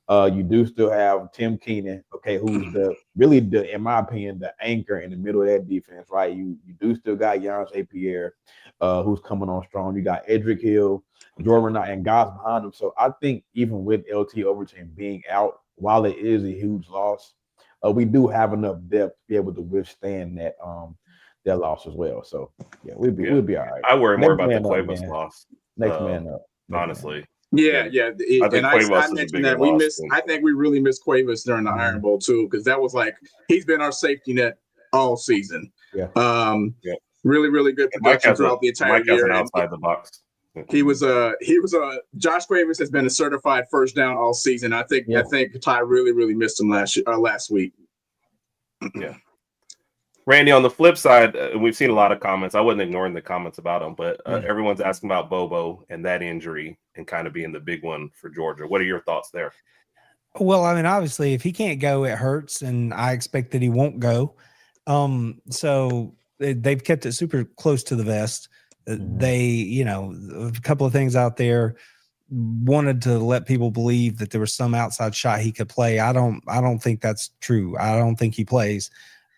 You do still have Tim Keenan. Okay, who's in my opinion, the anchor in the middle of that defense. Right. You do still got Giannis Pierre, who's coming on strong. You got Edric Hill, Jordan, and guys behind him. So I think even with LT Overton being out, while it is a huge loss, we do have enough depth to be able to withstand that loss as well. So yeah, we'll be all right. I worry more about the Cuevas loss. Next man up. Honestly. Yeah. I mentioned that I think we really missed Cuevas during the Iron Bowl too, because that was he's been our safety net all season. Yeah. Really, really good production throughout the entire year. Outside the box. He was Josh Cuevas has been a certified first down all season. I think Ty really, really missed him last week. Yeah. Randy, on the flip side, we've seen a lot of comments. I wasn't ignoring the comments about him, but everyone's asking about Bobo and that injury and kind of being the big one for Georgia. What are your thoughts there? Well, I mean, obviously, if he can't go, it hurts, and I expect that he won't go. So they've kept it super close to the vest. They, a couple of things out there wanted to let people believe that there was some outside shot he could play. I don't think that's true. I don't think he plays.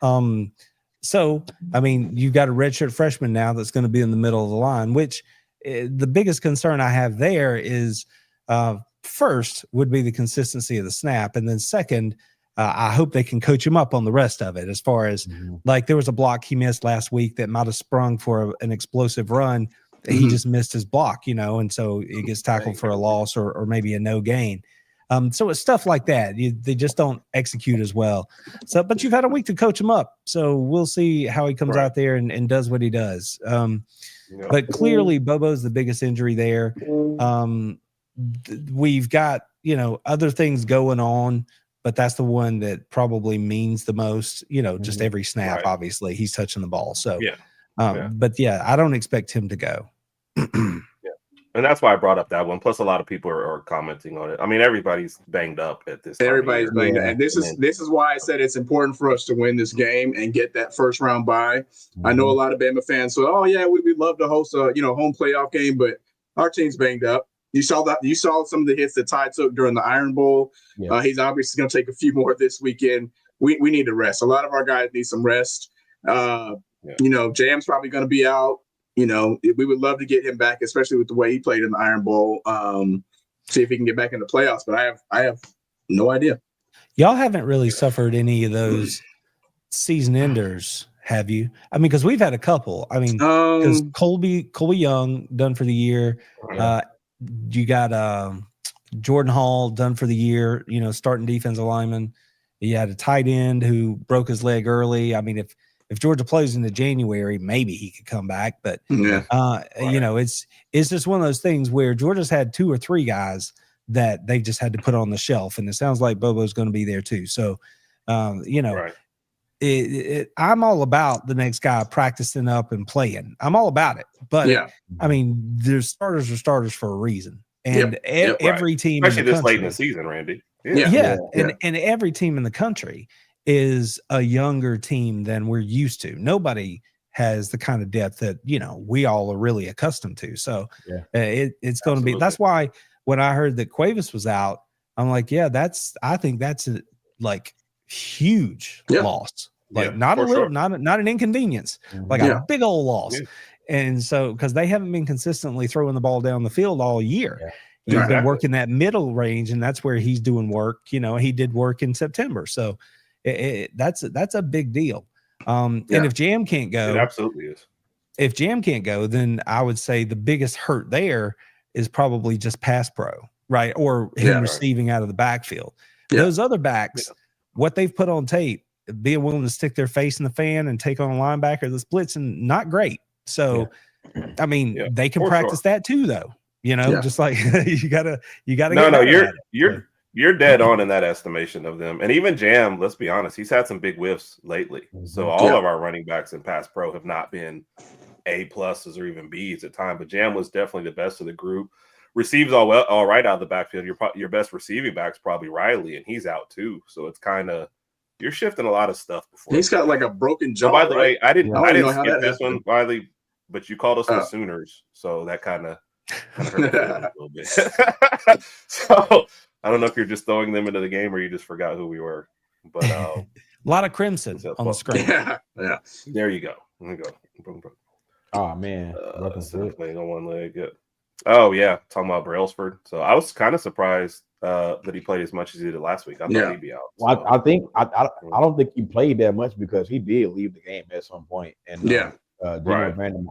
So, I mean, you've got a redshirt freshman now that's going to be in the middle of the line, which the biggest concern I have there is first would be the consistency of the snap. And then second, I hope they can coach him up on the rest of it. As far as like there was a block he missed last week that might've sprung for an explosive run. He just missed his block, and so it gets tackled for a loss or maybe a no gain. So it's stuff like that. They just don't execute as well. So, but you've had a week to coach him up. So we'll see how he comes out there and does what he does. But clearly Bobo's the biggest injury there. We've got, other things going on, but that's the one that probably means the most, just every snap, obviously he's touching the ball. So, but I don't expect him to go. And that's why I brought up that one. Plus, a lot of people are commenting on it. I mean, everybody's banged up at this time. Everybody's banged up. And this is why I said it's important for us to win this game and get that first round bye. I know a lot of Bama fans. So, we'd love to host a home playoff game, but our team's banged up. You saw some of the hits that Ty took during the Iron Bowl. He's obviously going to take a few more this weekend. We need to rest. A lot of our guys need some rest. Jam's probably going to be out. We would love to get him back, especially with the way he played in the Iron Bowl. See if he can get back in the playoffs. But I have no idea. Y'all haven't really suffered any of those season enders, have you? I mean, because we've had a couple. I mean, because Colby Young done for the year. You got Jordan Hall done for the year. Starting defensive lineman. You had a tight end who broke his leg early. I mean, if Georgia plays into January, maybe he could come back. But it's just one of those things where Georgia's had 2 or 3 guys that they just had to put on the shelf, and it sounds like Bobo's going to be there too. So, I'm all about the next guy practicing up and playing. I'm all about it. But I mean, there's starters are starters for a reason, and every team, especially this late in the season, Randy. And every team in the country is a younger team than we're used to. Nobody has the kind of depth that, we all are really accustomed to. So it's going to be, that's why when I heard that Cuevas was out, I'm like, I think that's a huge loss. Not a little, not an inconvenience, a big old loss. And so, cause they haven't been consistently throwing the ball down the field all year. He's been working that middle range, and that's where he's doing work. He did work in September. So that's a big deal. And if Jam can't go, it absolutely is. If Jam can't go, then I would say the biggest hurt there is probably just pass pro, right? Or him receiving out of the backfield. Those other backs, what they've put on tape, being willing to stick their face in the fan and take on a linebacker that's blitzing, not great. So, I mean, they can practice that too, though. Just like you gotta. No, you're dead on in that estimation of them. And even Jam, let's be honest, he's had some big whiffs lately. So all of our running backs in pass pro have not been A pluses or even Bs at time. But Jam was definitely the best of the group. Receives all right out of the backfield. Your best receiving back's probably Riley, and he's out too. So it's kind of, you're shifting a lot of stuff before. He's got like a broken jaw. So by the way, I didn't skip this one, Riley, but you called us the Sooners, so that kind of hurt a little bit. So I don't know if you're just throwing them into the game or you just forgot who we were. But a lot of crimson on the screen. There you go. There you go. Oh man, playing on one leg. Oh yeah, talking about Brailsford. So I was kind of surprised that he played as much as he did last week. I thought he'd be out. So. Well, I don't think he played that much because he did leave the game at some point. And Brandon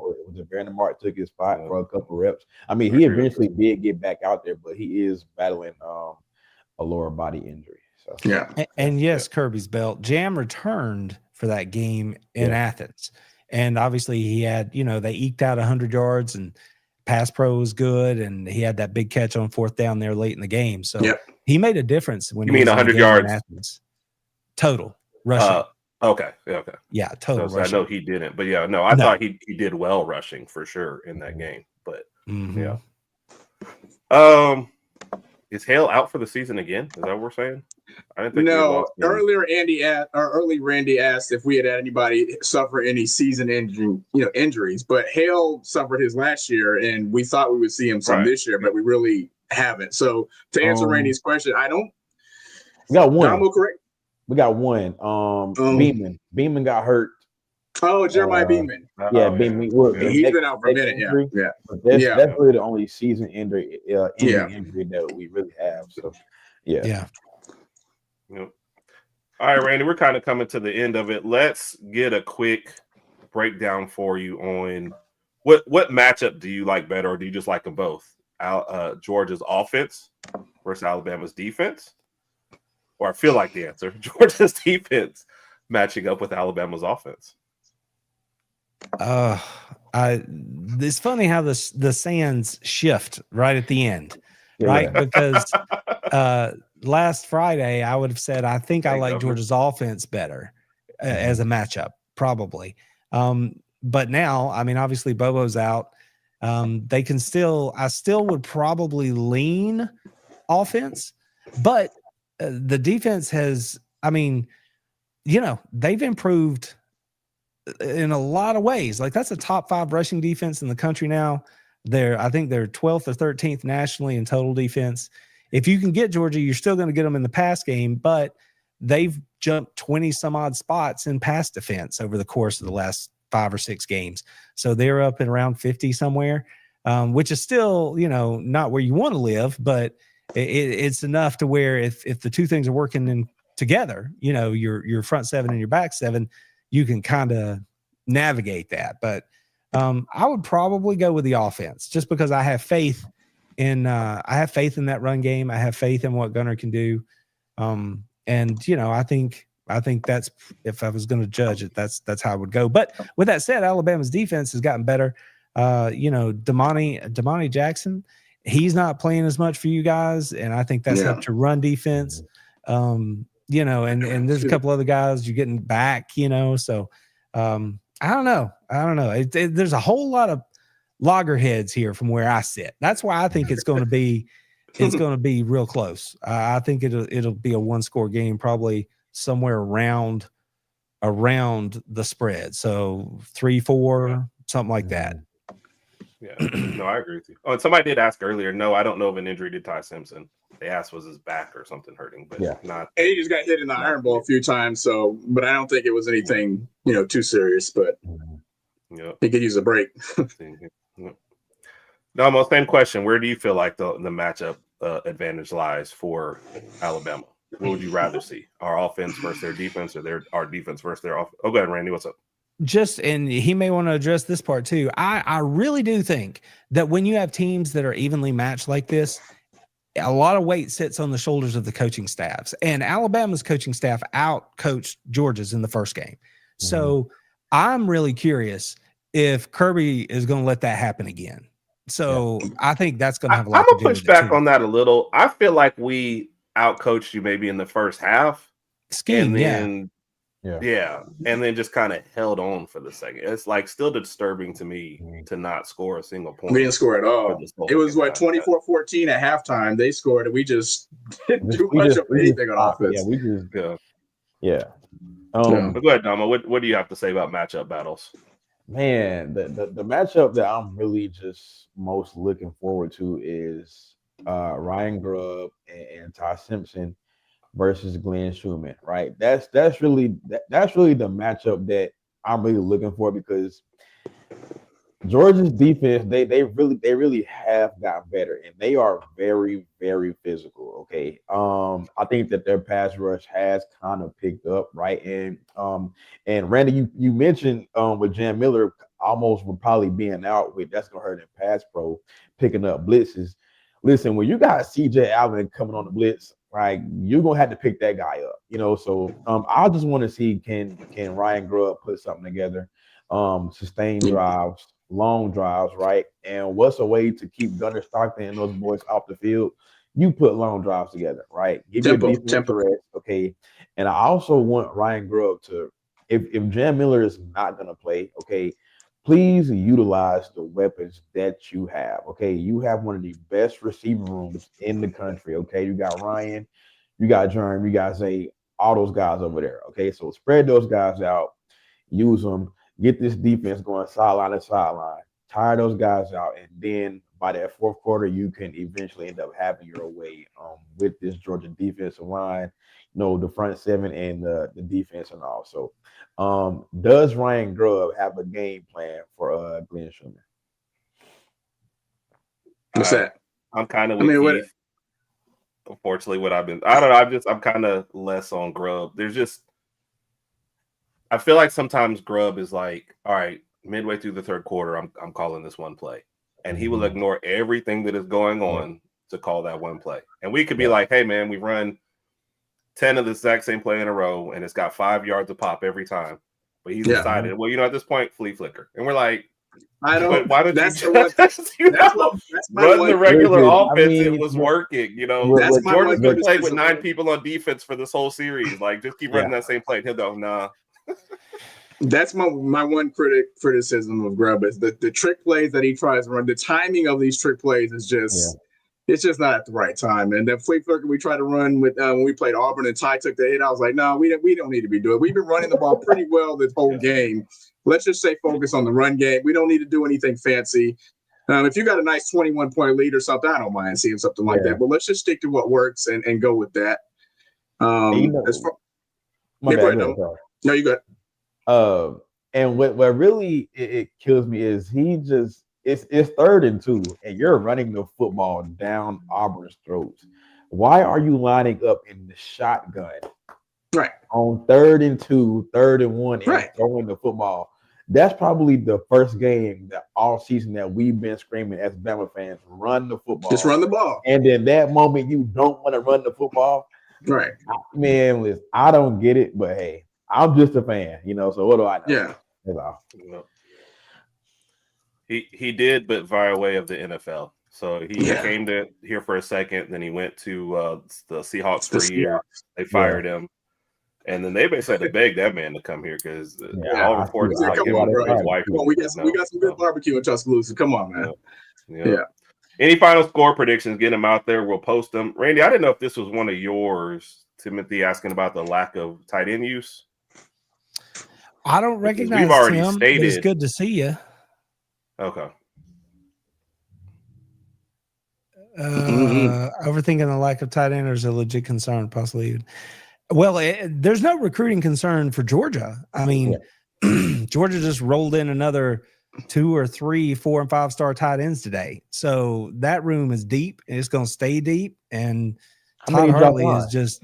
Mark took his spot for a couple reps. I mean, he eventually did get back out there, but he is battling a lower body injury. So and yes, Kirby's belt. Jam returned for that game in Athens, and obviously he had, they eked out 100 yards and pass pro was good, and he had that big catch on 4th down there late in the game. So he made a difference when you mean 100 yards total rushing. Okay. Yeah, total. So I know he didn't, but I thought he did well rushing for sure in that game. But is Hale out for the season again? Is that what we're saying? I didn't think No, earlier Randy asked if we had anybody suffer any season injuries, but Hale suffered his last year, and we thought we would see him some this year, but we really haven't. So to answer Randy's question, we got one. Domo, correct? We got one. Beeman. Beeman got hurt. Oh, Jeremiah Beeman. Yeah, Beeman. He's been out for a minute. Yeah. That's really the only season injury that we really have. So, yeah. Yep. All right, Randy, we're kind of coming to the end of it. Let's get a quick breakdown for you on what matchup do you like better, or do you just like them both? Georgia's offense versus Alabama's defense? Or I feel like the answer, Georgia's defense matching up with Alabama's offense. It's funny how the sands shift right at the end, right? Because last Friday I would have said I think I like Georgia's offense better as a matchup, probably. But now, I mean, obviously Bobo's out. I still would probably lean offense, but the defense has, I mean, they've improved in a lot of ways. Like, that's a top 5 rushing defense in the country now. I think they're 12th or 13th nationally in total defense. If you can get Georgia, you're still going to get them in the pass game, but they've jumped 20 some odd spots in pass defense over the course of the last 5 or 6 games. So they're up at around 50 somewhere, which is still, not where you want to live, but it's enough to where if the two things are working together, your front 7 and your back 7, you can kind of navigate that. But I would probably go with the offense just because I have faith in that run game. I have faith in what Gunnar can do. I think that's, if I was going to judge it, that's how I would go. But with that said, Alabama's defense has gotten better. Damani Jackson, he's not playing as much for you guys, and I think that's helped your run defense. And there's a couple other guys you're getting back, so I don't know. There's a whole lot of loggerheads here from where I sit. That's why I think it's going to be real close. I think it'll be a 1-score game, probably somewhere around the spread. So 3-4, something like that. Yeah, no, I agree with you. Oh, and somebody did ask earlier. No, I don't know of an injury to Ty Simpson. They asked was his back or something hurting, but not. And he just got hit in the iron ball a few times. So, but I don't think it was anything, too serious. But he could use a break. No, same question. Where do you feel like the matchup advantage lies for Alabama? What would you rather see? Our offense versus their defense, or our defense versus their offense? Oh, go ahead, Randy. What's up? And he may want to address this part too. I really do think that when you have teams that are evenly matched like this, a lot of weight sits on the shoulders of the coaching staffs. And Alabama's coaching staff out-coached Georgia's in the first game. So I'm really curious if Kirby is going to let that happen again. So I think that's going to have a lot to do with it. I'm going to push back on that a little. I feel like we out-coached you maybe in the first half. Scheme, and then just kind of held on for the second. It's like still disturbing to me to not score a single point. We didn't score at all. It was 24-14 at halftime. They scored, and we just didn't do much of anything on offense. But go ahead, Domo. What do you have to say about matchup battles? Man, the matchup that I'm really just most looking forward to is Ryan Grubb and Ty Simpson versus Glenn Schumann, right? That's really the matchup that I'm really looking for, because Georgia's defense, they really have gotten better, and they are very, very physical. Okay. I think that their pass rush has kind of picked up, right? And Randy, you mentioned with Jan Miller almost would probably being out with, that's gonna hurt in pass pro, picking up blitzes. Listen, when you got CJ Allen coming on the blitz, right, you're gonna have to pick that guy up, So I just want to see can Ryan Grubb put something together, sustained drives, long drives, right? And what's a way to keep Gunnar Stockton and those boys off the field? You put long drives together, right? Give you a decent rest, okay. And I also want Ryan Grubb to, if Jan Miller is not gonna play, okay, please utilize the weapons that you have. Okay, you have one of the best receiver rooms in the country. Okay, you got Ryan, you got Jerm, you got Zay, all those guys over there. Okay, so spread those guys out, use them, get this defense going sideline to sideline, tire those guys out, and then by that fourth quarter, you can eventually end up having your way with this Georgia defensive line, the front seven and the defense and all. So, does Ryan Grubb have a game plan for Glenn Schumann? What's that? I'm kind of with Keith. Unfortunately, I'm kind of less on Grubb. I feel like sometimes Grubb is like, all right, midway through the third quarter, I'm calling this one play. And he will ignore everything that is going on to call that one play. And we could be like, hey, man, we run 10 of the exact same play in a row, and it's got 5 yards of pop every time. But he's decided, well, at this point, flea flicker. And we're like, I don't. Why don't you run the regular offense? It was working. Georgia's been playing with 9 people on defense for this whole series. Like, just keep running that same play. And he'll go, nah. That's my one criticism of Grubb is the trick plays that he tries to run. The timing of these trick plays is just it's just not at the right time. And the flea flicker we tried to run with when we played Auburn and Ty took the hit, I was like, no, we don't need to be doing it. We've been running the ball pretty well this whole game. Let's just stay focused on the run game. We don't need to do anything fancy. If you got a nice 21-point lead or something, I don't mind seeing something like that. But let's just stick to what works and go with that. No, you got. And what really it kills me is it's 3rd and 2, and you're running the football down Auburn's throats. Why are you lining up in the shotgun? Right. On 3rd and 2, 3rd and 1, and throwing the football. That's probably the first game that all season that we've been screaming as Bama fans, run the football. Just run the ball. And then that moment you don't want to run the football. Right. Man, listen, I don't get it, but hey, I'm just a fan, so what do I know? Yeah. That's all. He did, but via way of the NFL. So he came to here for a second, then he went to the Seahawks for a year. They fired him. And then they basically had to beg that man to come here because all reports like him and his wife. We got some good barbecue in Tuscaloosa. Come on, man. Yeah. Any final score predictions? Get them out there. We'll post them. Randy, I didn't know if this was one of yours. Timothy asking about the lack of tight end use. I don't recognize we've already him. Stated. It's good to see you. Okay. Overthinking the lack of tight end is a legit concern, possibly. Well, there's no recruiting concern for Georgia. I mean, Georgia just rolled in another 2 or 3, 4 and 5 star tight ends today. So that room is deep and it's going to stay deep. And Todd Hartley is just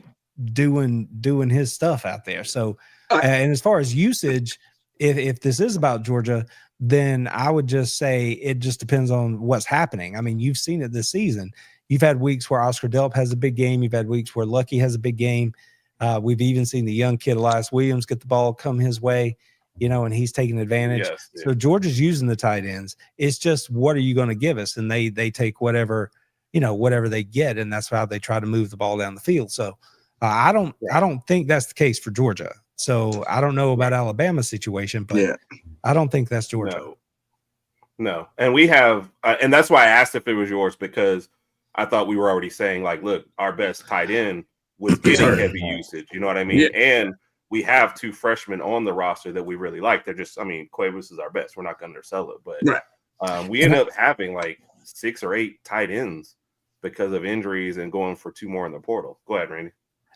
doing his stuff out there. So, and as far as usage, if this is about Georgia, then I would just say it just depends on what's happening. I mean, you've seen it this season. You've had weeks where Oscar Delp has a big game. You've had weeks where Lucky has a big game. We've even seen the young kid, Elias Williams, get the ball come his way, and he's taking advantage. Yes, yeah. So Georgia's using the tight ends. It's just, what are you going to give us? And they take whatever they get, and that's how they try to move the ball down the field. So I don't think that's the case for Georgia. So I don't know about Alabama's situation, but I don't think that's Georgia. No. And we have, and that's why I asked if it was yours, because I thought we were already saying, like, look, our best tight end was getting heavy usage. You know what I mean? Yeah. And we have 2 freshmen on the roster that we really like. They're just, Cuevas is our best. We're not going to undersell it. But we end up having like 6 or 8 tight ends because of injuries and going for 2 more in the portal. Go ahead, Randy.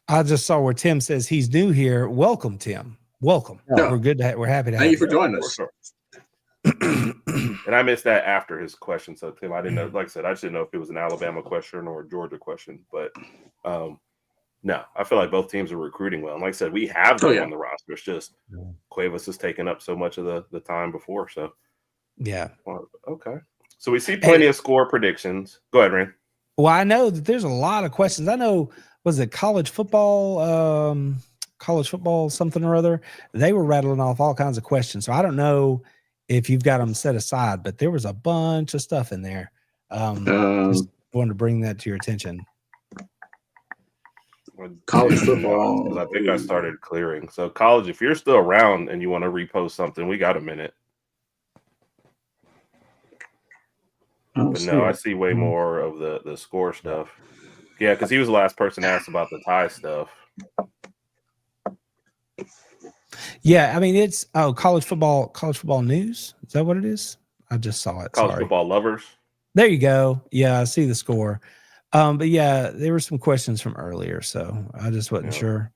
I just saw where Tim says he's new here. Welcome, Tim. Welcome. No. We're happy to have you. Thank you for joining us. And I missed that after his question. So, Tim, I didn't know. Like I said, I just didn't know if it was an Alabama question or a Georgia question. But no, I feel like both teams are recruiting well. And like I said, we have them on the roster. It's just Cuevas has taken up so much of the time before. So, okay. So we see plenty of score predictions. Go ahead, Randy. Well, I know that there's a lot of questions. I know. Was it college football something or other? They were rattling off all kinds of questions. So I don't know if you've got them set aside, but there was a bunch of stuff in there. Just wanted to bring that to your attention. College football. I think I started clearing. So college, if you're still around and you want to repost something, we got a minute. But no, I see way more of the score stuff. Yeah, because he was the last person asked about the tie stuff. Yeah, I mean it's college football news. Is that what it is? I just saw it. College football lovers. There you go. Yeah, I see the score. But yeah, there were some questions from earlier, so I just wasn't sure.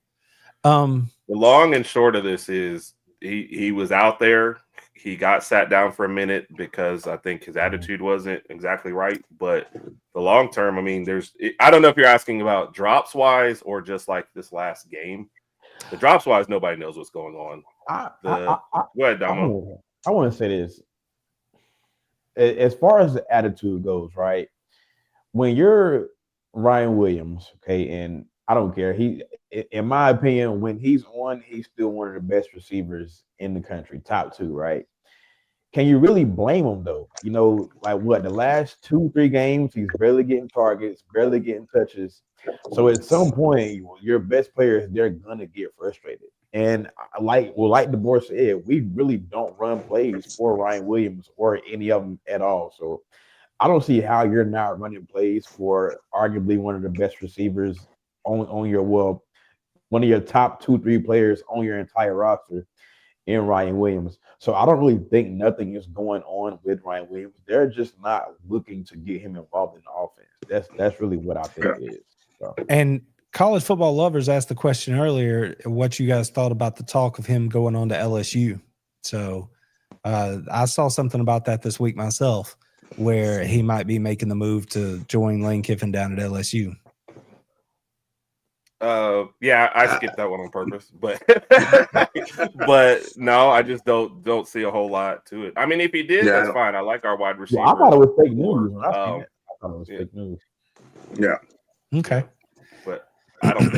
The long and short of this is he was out there. He got sat down for a minute because I think his attitude wasn't exactly right. But the long term, I mean, I don't know if you're asking about drops wise or just like this last game. The drops wise, nobody knows what's going on. Go ahead, Domo. I want to say this. As far as the attitude goes, right? When you're Ryan Williams, okay, and I don't care. He, in my opinion, when he's on, he's still one of the best receivers in the country, top 2, right? Can you really blame him though? You know, like what the last 2-3 games, he's barely getting targets, barely getting touches. So at some point, your best players, they're gonna get frustrated. And like DeBoer said, we really don't run plays for Ryan Williams or any of them at all. So I don't see how you're not running plays for arguably one of the best receivers on your one of your top 2-3 players on your entire roster in Ryan Williams. So I don't really think nothing is going on with Ryan Williams. They're just not looking to get him involved in the offense. That's really what I think it is. So. And college football lovers asked the question earlier, what you guys thought about the talk of him going on to LSU. So I saw something about that this week myself, where he might be making the move to join Lane Kiffin down at LSU. Yeah, I skipped that one on purpose, but but no, I just don't see a whole lot to it. I mean, if he did, that's fine. I like our wide receiver. I thought it was fake news. I thought it was fake news. Yeah. Okay. But I don't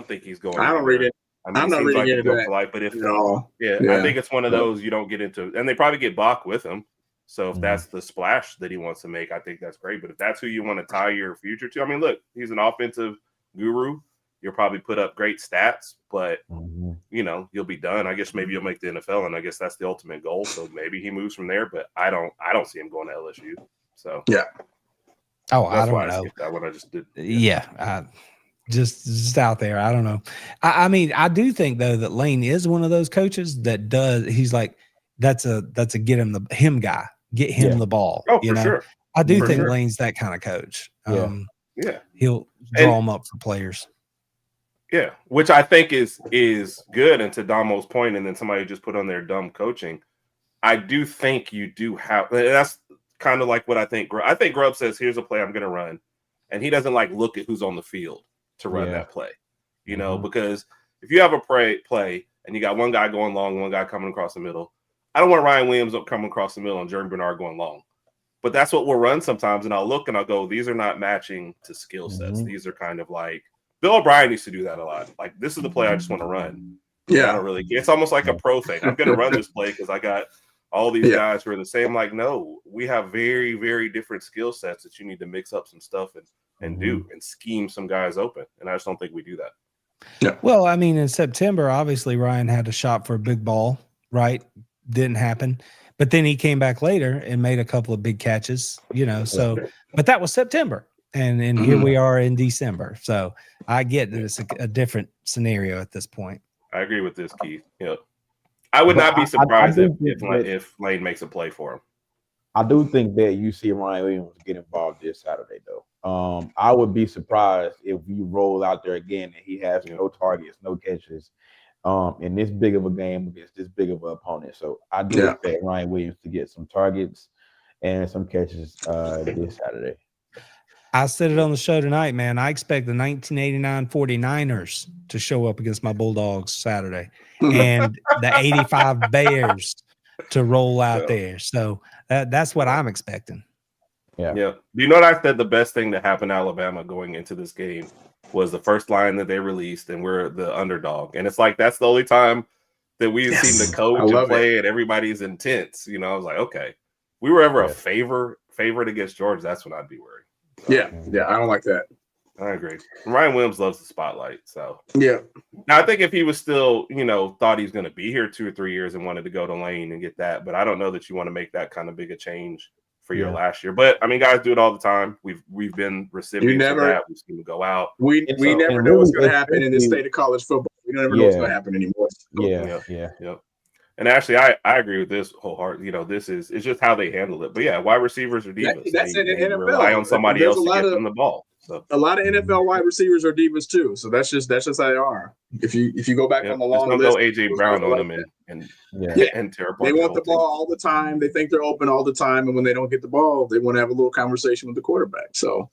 think he's going. I don't read it. I mean, I'm not reading into that. But if no, I think it's one of those you don't get into, and they probably get Bach with him. So if that's the splash that he wants to make, I think that's great. But if that's who you want to tie your future to, I mean, look, he's an offensive guru. You'll probably put up great stats, but you'll be done. I guess maybe you'll make the NFL, and I guess that's the ultimate goal. So maybe he moves from there, but I don't see him going to LSU. So yeah. Oh, I don't know. That one I just did. Yeah. Just out there. I don't know. I mean, I do think though that Lane is one of those coaches that does. He's like, that's a get him guy. Get him the ball. Oh, for sure. I do think Lane's that kind of coach. He'll draw them up for players. Yeah, which I think is good. And to Damo's point, and then somebody just put on their dumb coaching. I do think you do have. That's kind of like what I think. I think Grubb says, "Here's a play I'm going to run," and he doesn't like look at who's on the field to run that play. Because if you have a play and you got one guy going long, one guy coming across the middle. I don't want Ryan Williams coming across the middle and Jeremy Bernard going long. But that's what we'll run sometimes. And I'll look and I'll go, these are not matching to skill sets. These are kind of like Bill O'Brien used to do that a lot. Like, this is the play I just want to run. Yeah. I don't really care. It's almost like a pro thing. I'm going to run this play because I got all these guys who are the same. Like, no, we have very, very different skill sets that you need to mix up some stuff and do and scheme some guys open. And I just don't think we do that. Yeah. Well, I mean, in September, obviously Ryan had to shop for a big ball, right? Didn't happen. But then he came back later and made a couple of big catches, but that was September. And here we are in December. So I get that it's a different scenario at this point. I agree with this, Keith. Yeah. I would not be surprised if Lane makes a play for him. I do think that you see Ryan Williams get involved this Saturday, though. I would be surprised if you roll out there again and he has no targets, no catches in this big of a game against this big of an opponent. So I do expect Ryan Williams to get some targets and some catches this Saturday. I said it on the show tonight, man. I expect the 1989 49ers to show up against my Bulldogs Saturday and the 85 Bears to roll out there. So that's what I'm expecting. Yeah. Do you know what I said? The best thing that happened to Alabama going into this game was the first line that they released, and we're the underdog. And it's like, that's the only time that we've seen the coach and play and everybody's intense. I was like, okay, if we were ever a favorite against Georgia, that's when I'd be worried. So, yeah, I don't like that. I agree. Ryan Williams loves the spotlight. So yeah. Now I think if he was still, thought he was going to be here 2 or 3 years and wanted to go to Lane and get that, but I don't know that you want to make that kind of big a change for your last year. But I mean, guys do it all the time. We've been recipients of that. We've seen them go out. We never know what's going to happen in this state of college football. We never know what's going to happen anymore. Yeah. And actually, I agree with this wholeheartedly. You know, it's just how they handle it. But yeah, wide receivers are divas. That's in the NFL. Rely on somebody else to get them the ball. So a lot of NFL wide receivers are divas too. So that's just how they are. If you go back on the long list, go AJ Brown on them and terrible. They want the ball all the time. They think they're open all the time, and when they don't get the ball, they want to have a little conversation with the quarterback. So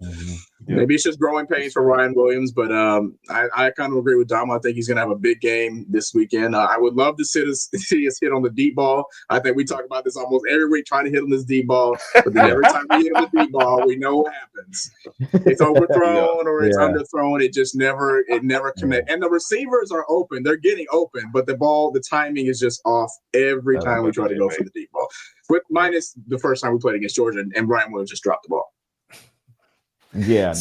maybe it's just growing pains for Ryan Williams. But I kind of agree with Domo. I think he's going to have a big game this weekend. I would love to see us hit on the deep ball. I think we talk about this almost every week, trying to hit on this deep ball. But then every time we hit on the deep ball, we know what happens. It's overthrown or it's underthrown. It just never connects. And the receivers are open. They're getting open, but the timing is just off every time we try to go for the deep ball. With minus the first time we played against Georgia and Ryan Williams just dropped the ball. Yeah.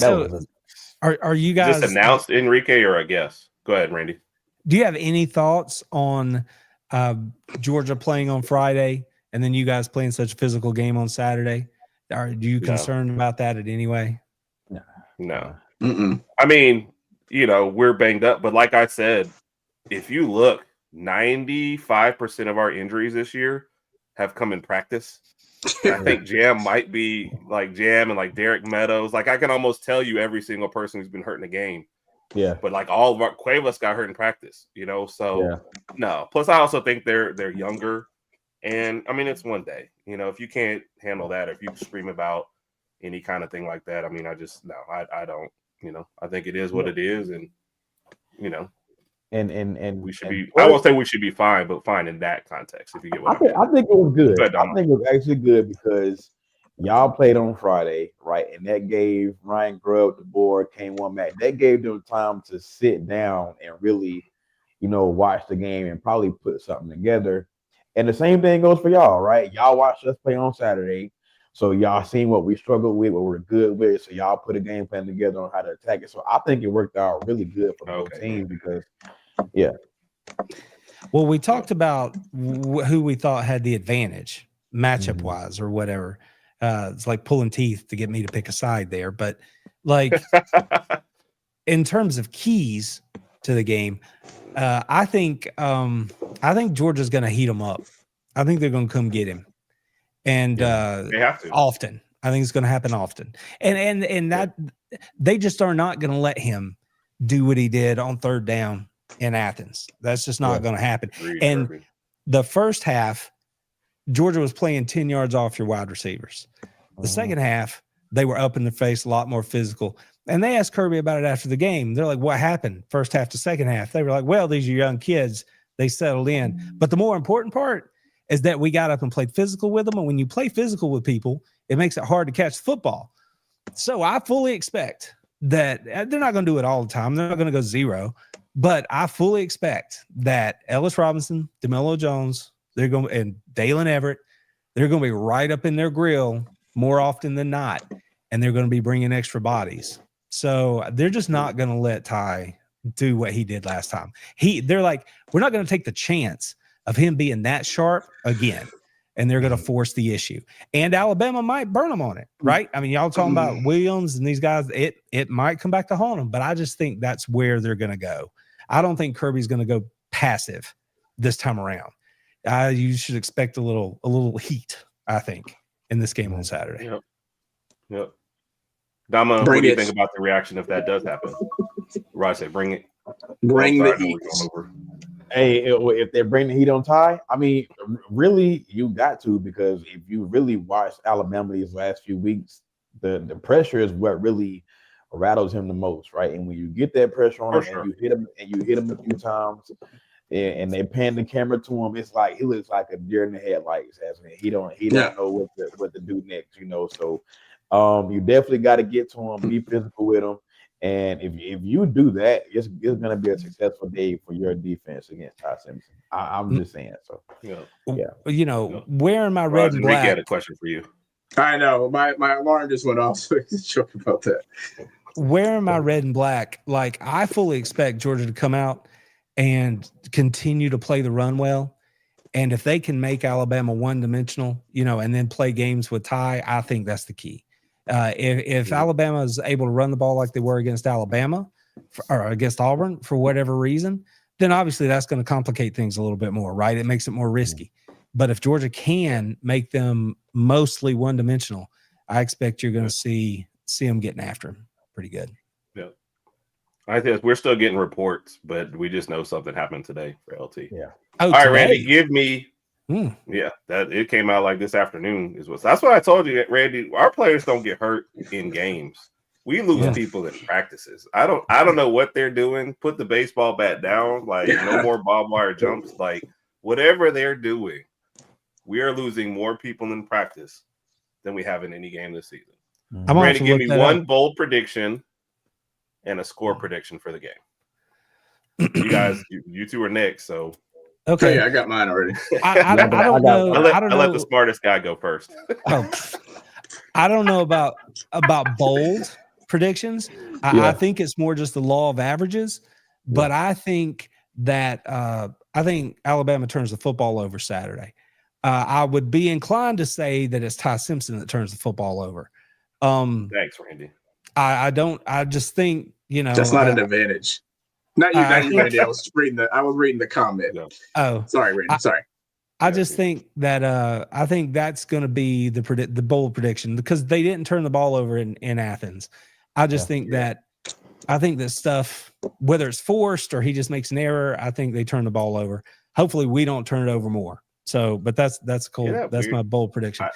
Are you guys just announced Enrique or a guess? Go ahead, Randy. Do you have any thoughts on Georgia playing on Friday and then you guys playing such a physical game on Saturday? Are you concerned about that in any way? No. Mm-mm. I mean, you know, we're banged up, but like I said, if you look, 95% of our injuries this year have come in practice. I think Jam might be like Jam and like Derek Meadows. Like I can almost tell you every single person who's been hurt in the game. Yeah. But like all of our Cuevas got hurt in practice, you know. So no. Plus I also think they're younger. And I mean it's one day. You know, if you can't handle that, or if you scream about any kind of thing like that, I mean I don't, you know, I think it is what it is, and you know. And we should be. I won't say we should be fine, but fine in that context. If you get what I think it was good. I think it was actually good because y'all played on Friday, right? And that gave Ryan Grubb the board, came one match. That gave them time to sit down and really, you know, watch the game and probably put something together. And the same thing goes for y'all, right? Y'all watched us play on Saturday, so y'all seen what we struggled with, what we're good with. So y'all put a game plan together on how to attack it. So I think it worked out really good for both teams because. Yeah. Well, we talked about who we thought had the advantage matchup wise or whatever. It's like pulling teeth to get me to pick a side there. But like in terms of keys to the game, I think Georgia's going to heat them up. I think they're going to come get him. And they have to. Often. I think it's going to happen often. And that they just are not going to let him do what he did on third down in Athens. That's just not going to happen. And the first half, Georgia was playing 10 yards off your wide receivers. The second half, they were up in the face, a lot more physical. And they asked Kirby about it after the game. They're like, what happened first half to second half? They were like, well, these are young kids. They settled in. But the more important part is that we got up and played physical with them. And when you play physical with people, it makes it hard to catch football. So I fully expect that they're not going to do it all the time. They're not going to go zero. But I fully expect that Ellis Robinson, DeMello Jones, and Dalen Everett, they're going to be right up in their grill more often than not, and they're going to be bringing extra bodies. So they're just not going to let Ty do what he did last time. They're like, we're not going to take the chance of him being that sharp again, and they're going to force the issue. And Alabama might burn them on it, right? I mean, y'all talking about Williams and these guys, it might come back to haunt them, but I just think that's where they're going to go. I don't think Kirby's going to go passive this time around. You should expect a little heat, I think, in this game on Saturday. Yep. Dama, what do you think about the reaction if that does happen? Rodg said, bring it. Bring the heat. Hey, if they bring the heat on Ty, I mean, really, you got to, because if you really watched Alabama these last few weeks, the pressure is what really rattles him the most, right? And when you get that pressure on him, and you hit him a few times, and they pan the camera to him, it's like he looks like a deer in the headlights. He don't know what to do next, you know. So you definitely got to get to him, be physical with him, and if you do that, it's going to be a successful day for your defense against Ty Simpson. I'm just saying. So you know, wearing my red and black. I had a question for you. I know my alarm just went off, so he's joking about that. Wearing my red and black, like I fully expect Georgia to come out and continue to play the run well. And if they can make Alabama one-dimensional, and then play games with Ty, I think that's the key. If Alabama is able to run the ball like they were against Alabama or against Auburn for whatever reason, then obviously that's going to complicate things a little bit more, right? It makes it more risky. But if Georgia can make them mostly one-dimensional, I expect you're going to see them getting after them pretty good. Yeah. I think we're still getting reports, but we just know something happened today for LT. Yeah. Oh, all right, today? Randy, give me. Yeah, that it came out like this afternoon that's what I told you, Randy. Our players don't get hurt in games. We lose people in practices. I don't know what they're doing. Put the baseball bat down, like no more barbed wire jumps, like whatever they're doing. We are losing more people in practice than we have in any game this season. Randy, give me one bold prediction and a score prediction for the game. You guys, you two are next, so. Okay, I got mine already. I don't know. I let the smartest guy go first. I don't know about bold predictions. I think it's more just the law of averages. But I think that Alabama turns the football over Saturday. I would be inclined to say that it's Ty Simpson that turns the football over. Thanks, Randy. I just think that's not an advantage. Not you, Randy. I was reading the comment. Yeah. Oh, sorry, Randy. Sorry. I just think that I think that's going to be the bold prediction because they didn't turn the ball over in Athens. I just think that stuff, whether it's forced or he just makes an error, I think they turn the ball over. Hopefully, we don't turn it over more. So, but that's cool. Yeah, that's my bold prediction.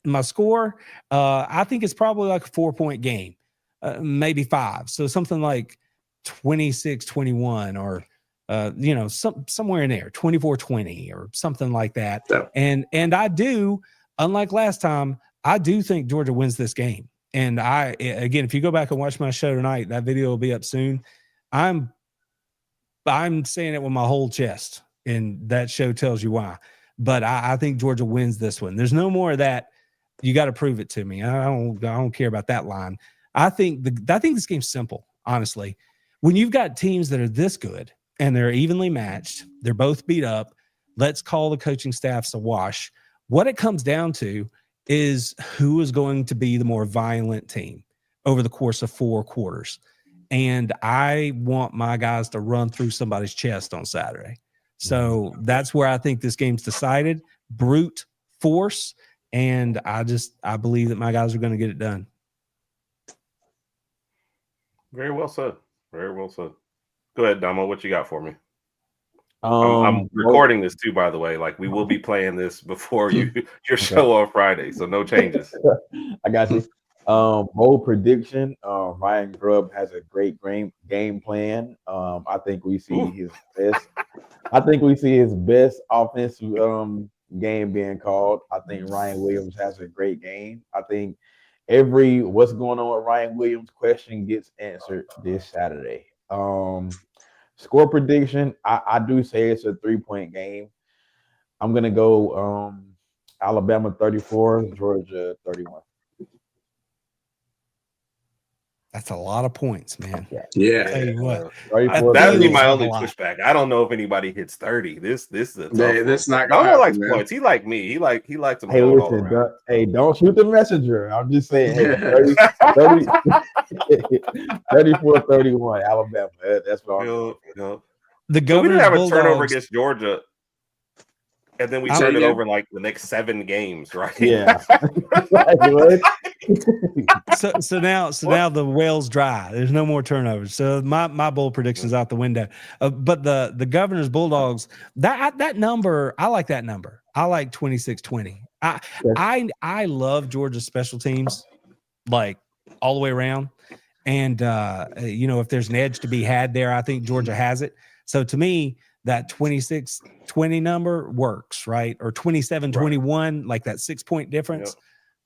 My score, I think it's probably like a 4-point game, maybe 5. So something like 26-21 or somewhere in there, 24-20 or something like that. Yeah. And I do, unlike last time, I do think Georgia wins this game. And again, if you go back and watch my show tonight, that video will be up soon. I'm saying it with my whole chest, and that show tells you why. But I think Georgia wins this one. There's no more of that. You got to prove it to me. I don't care about that line. I think this game's simple, honestly. When you've got teams that are this good and they're evenly matched, they're both beat up, let's call the coaching staffs a wash. What it comes down to is who is going to be the more violent team over the course of 4 quarters. And I want my guys to run through somebody's chest on Saturday. So that's where I think this game's decided. Brute force. And I believe that my guys are going to get it done. Very well said. Very well said. Go ahead, Domo. What you got for me? I'm recording this too, by the way. Like we will be playing this before your show on Friday, so no changes. I got you. Bold prediction. Ryan Grubb has a great game plan. I think we see his best. I think we see his best offensive game being called. I think Ryan Williams has a great game. I think every what's going on with Ryan Williams question gets answered this Saturday. Score prediction, I do say it's a 3-point game. I'm gonna go Alabama 34, Georgia 31. That's a lot of points, man. Yeah. Tell you what, that would be my only pushback. I don't know if anybody hits 30. This is a tough this not gonna happen, likes points. He like me. He likes them. Hey, listen, don't shoot the messenger. I'm just saying, hey, 34-31, Alabama. That's what I'm The we didn't have Bulldogs, a turnover against Georgia, and then we turned it over in like the next 7 games, right? Yeah. so now the well's dry. There's no more turnovers. So my bold prediction's out the window. But the Governor's Bulldogs, that number, I like that number. I like 26-20. I love Georgia's special teams, like all the way around. And if there's an edge to be had there, I think Georgia has it. So to me, that 26-20 number works, right? Or 27-21, like that 6-point difference. Yep.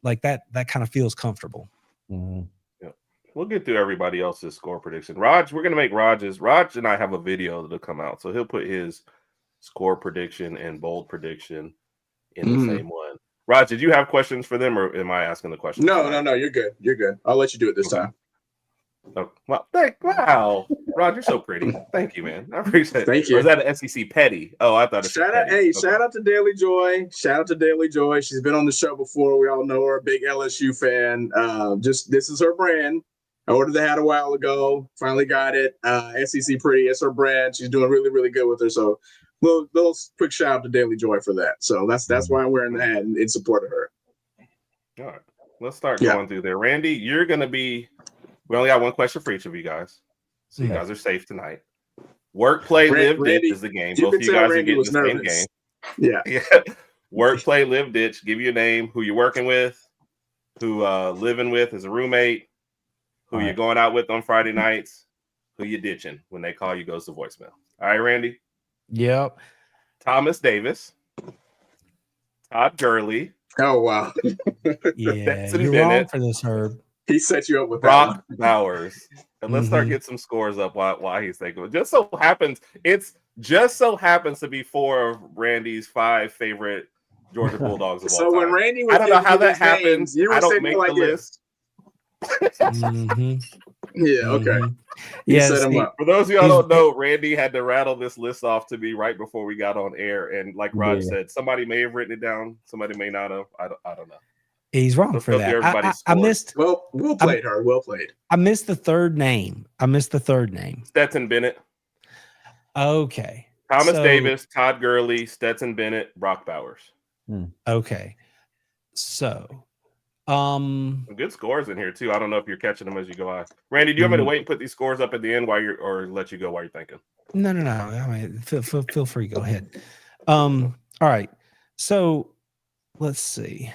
Like that kind of feels comfortable. Mm-hmm. Yeah. We'll get through everybody else's score prediction. Rodg, we're going to make Rodg and I have a video that'll come out. So he'll put his score prediction and bold prediction in the same one. Rodg, did you have questions for them or am I asking the question? No. You're good. I'll let you do it this time. Oh, wow. Rod, you're so pretty. Thank you, man. I appreciate it. Thank you. Or is that an SEC petty? Oh, I thought it was shout out to Daily Joy. Shout out to Daily Joy. She's been on the show before. We all know her, a big LSU fan. This is her brand. I ordered the hat a while ago. Finally got it. SEC pretty. It's her brand. She's doing really, really good with her. So little quick shout out to Daily Joy for that. So that's why I'm wearing the hat in support of her. All right. Let's start going through there. Randy, you're going to be, we only got one question for each of you guys. So you guys are safe tonight. Work, play, live, ditch is the game. Both of you guys are getting the same game. Yeah. Work, play, live, ditch. Give you a name, who you're working with, who living with as a roommate, who you're going out with on Friday nights, who you ditching when they call you goes to voicemail. All right, Randy? Yep. Thomas Davis, Todd Gurley. Oh, wow. Yeah, you're wrong for this, Herb. He set you up with Brock Bowers. And let's start get some scores up while he's thinking. It just so happens to be 4 of Randy's 5 favorite Georgia Bulldogs of all time. When Randy was I don't know how that happens. I don't make the list. Yeah, okay. Yeah, set him up. For those of y'all don't know, Randy had to rattle this list off to me right before we got on air. And like Rod said, somebody may have written it down, somebody may not have. I don't know. He's wrong for that. I missed. Well played, Hard. Well played. I missed the third name. Stetson Bennett. Okay. Thomas Davis, Todd Gurley, Stetson Bennett, Brock Bowers. Okay. So, some good scores in here too. I don't know if you're catching them as you go on. Randy, do you want me to wait and put these scores up at the end or let you go while you're thinking? No. I mean, feel free. Go ahead. All right. So let's see.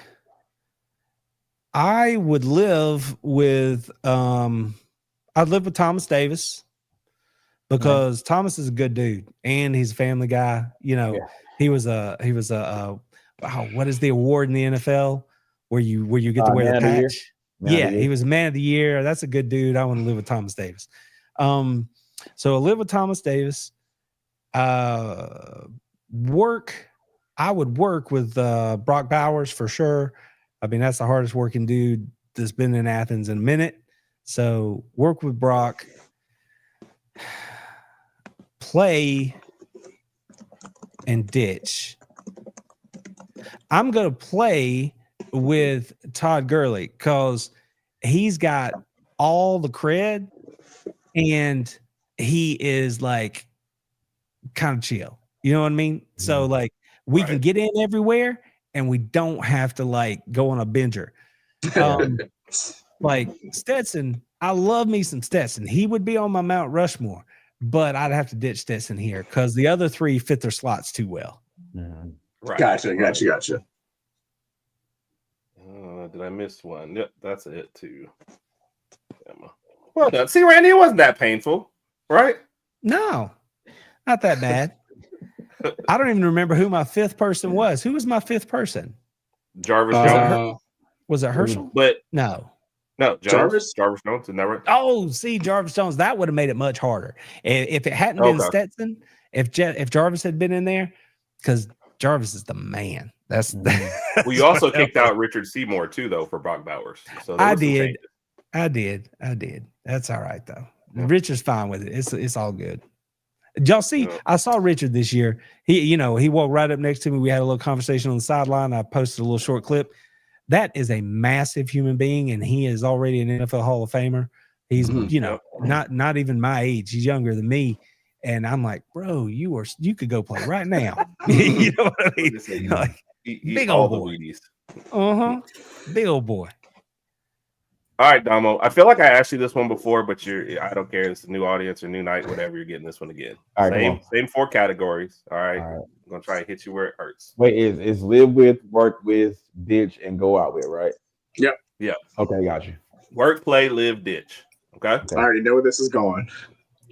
I would live with I'd live with Thomas Davis because Thomas is a good dude and he's a family guy. You know, he was a what is the award in the NFL where you get to wear the patch? He was man of the year. That's a good dude. I want to live with Thomas Davis. So I live with Thomas Davis. I would work with Brock Bowers for sure. I mean, that's the hardest working dude that's been in Athens in a minute. So work with Brock, play, and ditch. I'm going to play with Todd Gurley because he's got all the cred and he is like kind of chill. You know what I mean? So like we can get in everywhere and we don't have to like go on a binger. Like Stetson, I love me some Stetson. He would be on my Mount Rushmore, but I'd have to ditch Stetson here because the other 3 fit their slots too well. Right. Gotcha. Did I miss one? Yep, that's it too. Well done. See, Randy, it wasn't that painful, right? No, not that bad. I don't even remember who my 5th person was. Who was my 5th person? Jarvis Jones. Was it Herschel? But no, Jarvis Jones, isn't that right? Oh, see, Jarvis Jones. That would have made it much harder if it hadn't been Stetson. If Jarvis had been in there, because Jarvis is the man. That's well. You also kicked out Richard Seymour too, though, for Brock Bowers. So I did. That's all right though. Yeah. Richard's fine with it. It's all good. Did y'all see? I saw Richard this year. He walked right up next to me. We had a little conversation on the sideline. I posted a little short clip. That is a massive human being, and he is already an NFL Hall of Famer. He's not even my age. He's younger than me. And I'm like, bro, you could go play right now. You know what I mean? Like, big old boy. Big old boy. All right, Domo. I feel like I asked you this one before, but I don't care. It's a new audience or new night, whatever. You're getting this one again. All right, same 4 categories. All right. I'm gonna try and hit you where it hurts. Wait, is live with, work with, ditch, and go out with, right? Yep. Okay, got you. Work, play, live, ditch. Okay. I already know where this is going.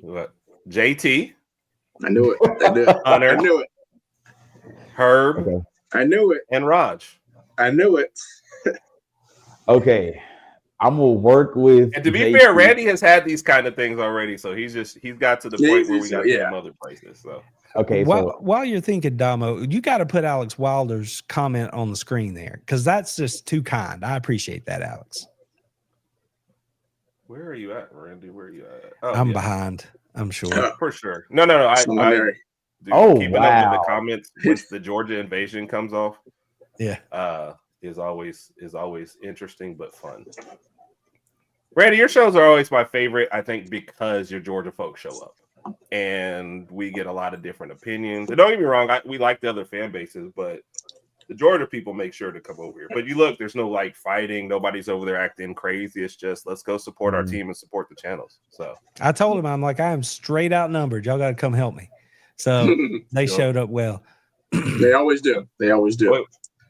What? JT. I knew it. Hunter. I knew it. Herb. Okay. I knew it. And Rodg. I knew it. Okay. I'm gonna work with. And to be fair, Randy has had these kind of things already, so he's got to the point where we got to get him other places. So okay. While you're thinking, Domo, you got to put Alex Wilder's comment on the screen there because that's just too kind. I appreciate that, Alex. Where are you at, Randy? Where are you at? Oh, I'm behind. I'm sure. For sure. No. Dude, keeping up with the comments once the Georgia invasion comes off. Yeah. Is always interesting but fun. Randy, your shows are always my favorite, I think, because your Georgia folks show up. And we get a lot of different opinions. And don't get me wrong, we like the other fan bases, but the Georgia people make sure to come over here. But you look, there's no like fighting. Nobody's over there acting crazy. It's just let's go support our team and support the channels. So I told him, I'm like, I am straight outnumbered. Y'all got to come help me. So they showed up well. They always do. All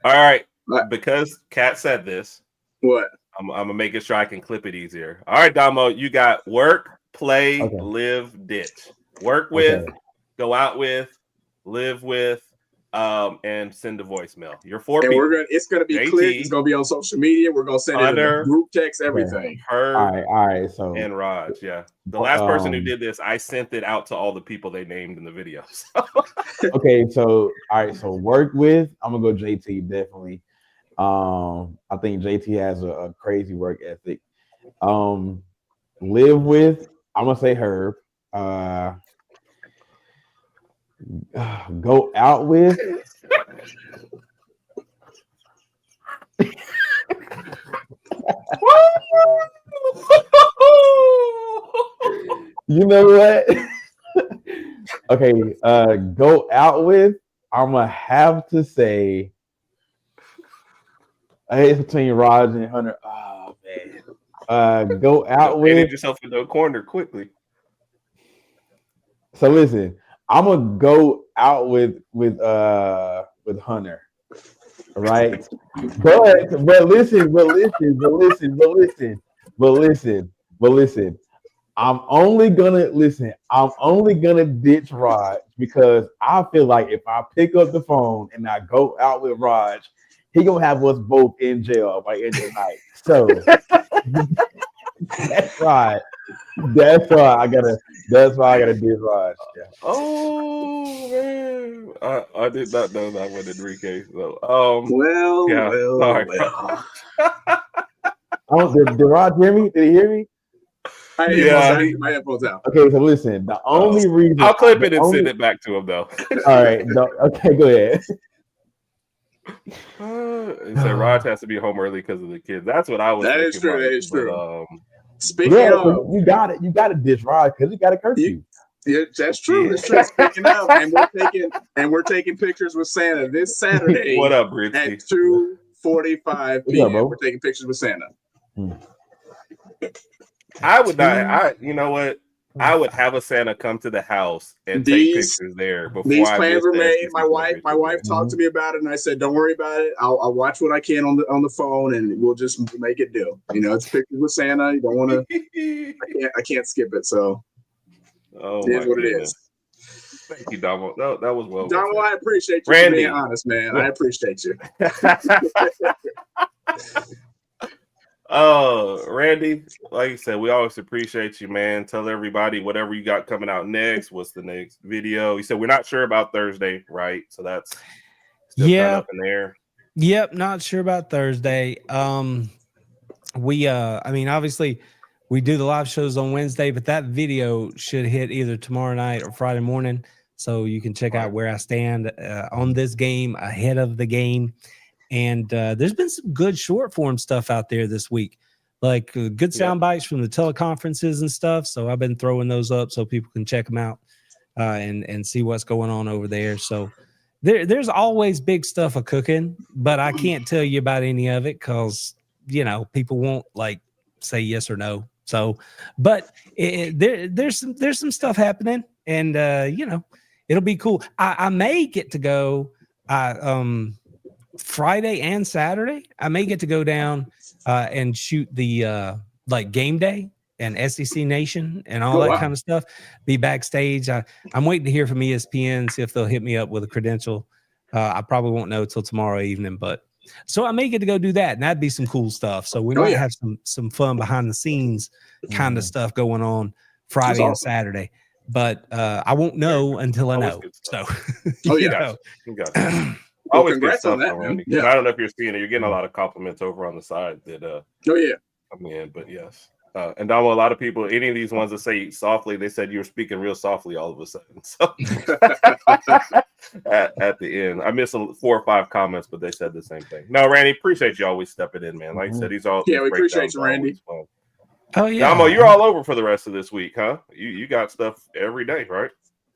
right. Because Kat said this. What? I'm gonna make it sure I can clip it easier. All right, Domo, you got work, play, live, ditch. Work with, go out with, live with, and send a voicemail. You're 4 people. It's gonna be clear. It's gonna be on social media. We're gonna send it in group text, everything. All right. So and Rodg, the last person who did this, I sent it out to all the people they named in the video. Okay, so all right, so work with. I'm gonna go JT definitely. I think JT has a crazy work ethic. Live with. I'm gonna say Herb. Go out with. You know what? Okay, go out with. I'm gonna have to say it's between Rodg and Hunter. Oh man. Go out with. Get yourself into a corner quickly. So listen, I'm gonna go out with Hunter, right? But listen. I'm only gonna ditch Rodg because I feel like if I pick up the phone and I go out with Rodg, he gonna have us both in jail by end of the night. So that's right. That's why I gotta ditch Rodg. Yeah. Oh man, I did not know that one, Enrique. So well. Did Rodg hear me? Did he hear me? I had my headphones out. Okay, so listen. The only reason I'll clip it and send it back to him though. All right. Okay, go ahead. He said Rodg has to be home early because of the kids. That's what I was. That is true. About, that is true. Speaking of, you got to ditch Rodg because he got a curfew. Yeah, that's true. That's true. Speaking of, we're taking pictures with Santa this Saturday. What up, Britzy? At 2:45 p.m. We're taking pictures with Santa. I would not. You know what? I would have a Santa come to the house and take pictures there. Before these plans were made. My wife talked to me about it, and I said, "Don't worry about it. I'll watch what I can on the phone, and we'll just make it do." You know, it's pictures with Santa. You don't want to. I can't skip it. So, it is what it is. Thank you, Domo. No, that was well. Domo, I appreciate you for being honest, man. I appreciate you. Randy, like you said, we always appreciate you, man. Tell everybody whatever you got coming out next. What's the next video? You said we're not sure about Thursday, right? So that's still up in there. Yep, not sure about Thursday. Obviously we do the live shows on Wednesday, but that video should hit either tomorrow night or Friday morning. So you can check out where I stand on this game ahead of the game. And there's been some good short form stuff out there this week, like good sound bites from the teleconferences and stuff. So I've been throwing those up so people can check them out and see what's going on over there. So there's always big stuff cooking, but I can't tell you about any of it because, people won't like say yes or no. So, but there's some stuff happening and, it'll be cool. I may get to go. Friday and Saturday, I may get to go down and shoot the game day and SEC Nation and all that kind of stuff. Be backstage. I'm waiting to hear from ESPN, see if they'll hit me up with a credential. I probably won't know till tomorrow evening, but so I may get to go do that, and that'd be some cool stuff. So we might have some fun behind the scenes kind of stuff going on Friday and Saturday. But I won't know until I know. So you got it. Always good stuff, man. I don't know if you're seeing it. You're getting a lot of compliments over on the side that come in, but yes. And Domo, a lot of people, any of these ones that say softly, they said you were speaking real softly all of a sudden. So at the end, I missed 4 or 5 comments, but they said the same thing. No, Randy, appreciate you always stepping in, man. Like I said, we appreciate you, Randy. Oh yeah, Domo, you're all over for the rest of this week, huh? You got stuff every day, right?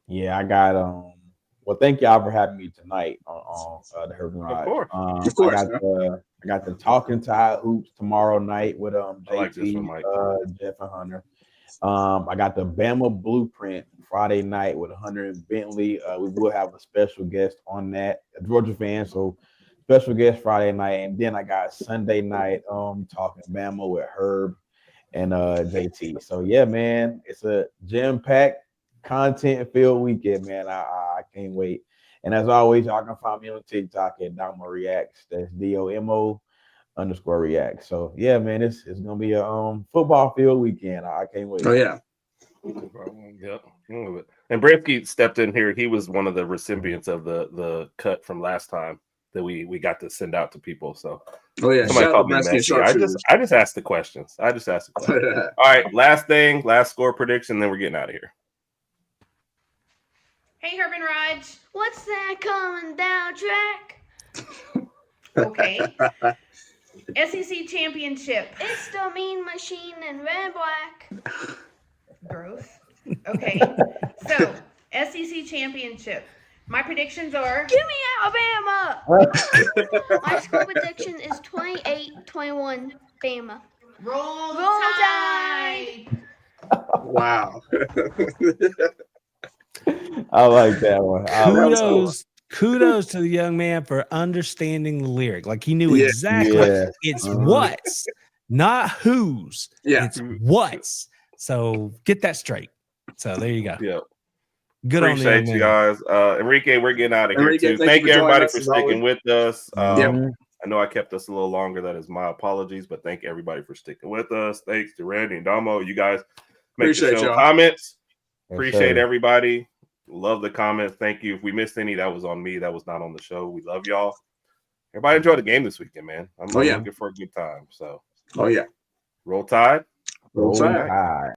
Yeah, I got Well, thank y'all for having me tonight on the HerbnRodg. Of course. I got the Talking Tide Hoops tomorrow night with JT, like this one, Mike. Jeff and Hunter. I got the Bama Blueprint Friday night with Hunter and Bentley. We will have a special guest on that, a Georgia fan, so special guest Friday night, and then I got Sunday night talking Bama with Herb and JT. So yeah, man, it's a jam-packed, content-filled weekend, man. I can't wait. And as always, y'all can find me on TikTok at Domo Reacts. That's DOMO_react. So yeah, man, it's gonna be a football field weekend. I can't wait. Oh yeah. Yep. And Bransky stepped in here. He was one of the recipients of the cut from last time that we got to send out to people. So somebody called me messy. I just asked the questions. All right, last score prediction, then we're getting out of here. Hey, HerbnRodg. What's that coming down track? Okay. SEC Championship. It's the Mean Machine in red black. Gross. Okay. So, SEC Championship. My predictions are... Give me Alabama! My score prediction is 28-21 Bama. Roll Tide! Wow. I like that one. Kudos to the young man for understanding the lyric. Like he knew exactly it's what's, not who's. Yeah. It's what's. So get that straight. So there you go. Yeah. Good Appreciate on you guys. Enrique, we're getting out of here too. Thank you everybody for sticking with us. I know I kept us a little longer. That is my apologies, but thank everybody for sticking with us. Thanks to Randy and Domo. You guys make Appreciate the show comments. Appreciate everybody. Love the comments. Thank you. If we missed any, that was on me. That was not on the show. We love y'all. Everybody enjoy the game this weekend, man. I'm looking for a good time. So, Roll Tide. Roll Tide.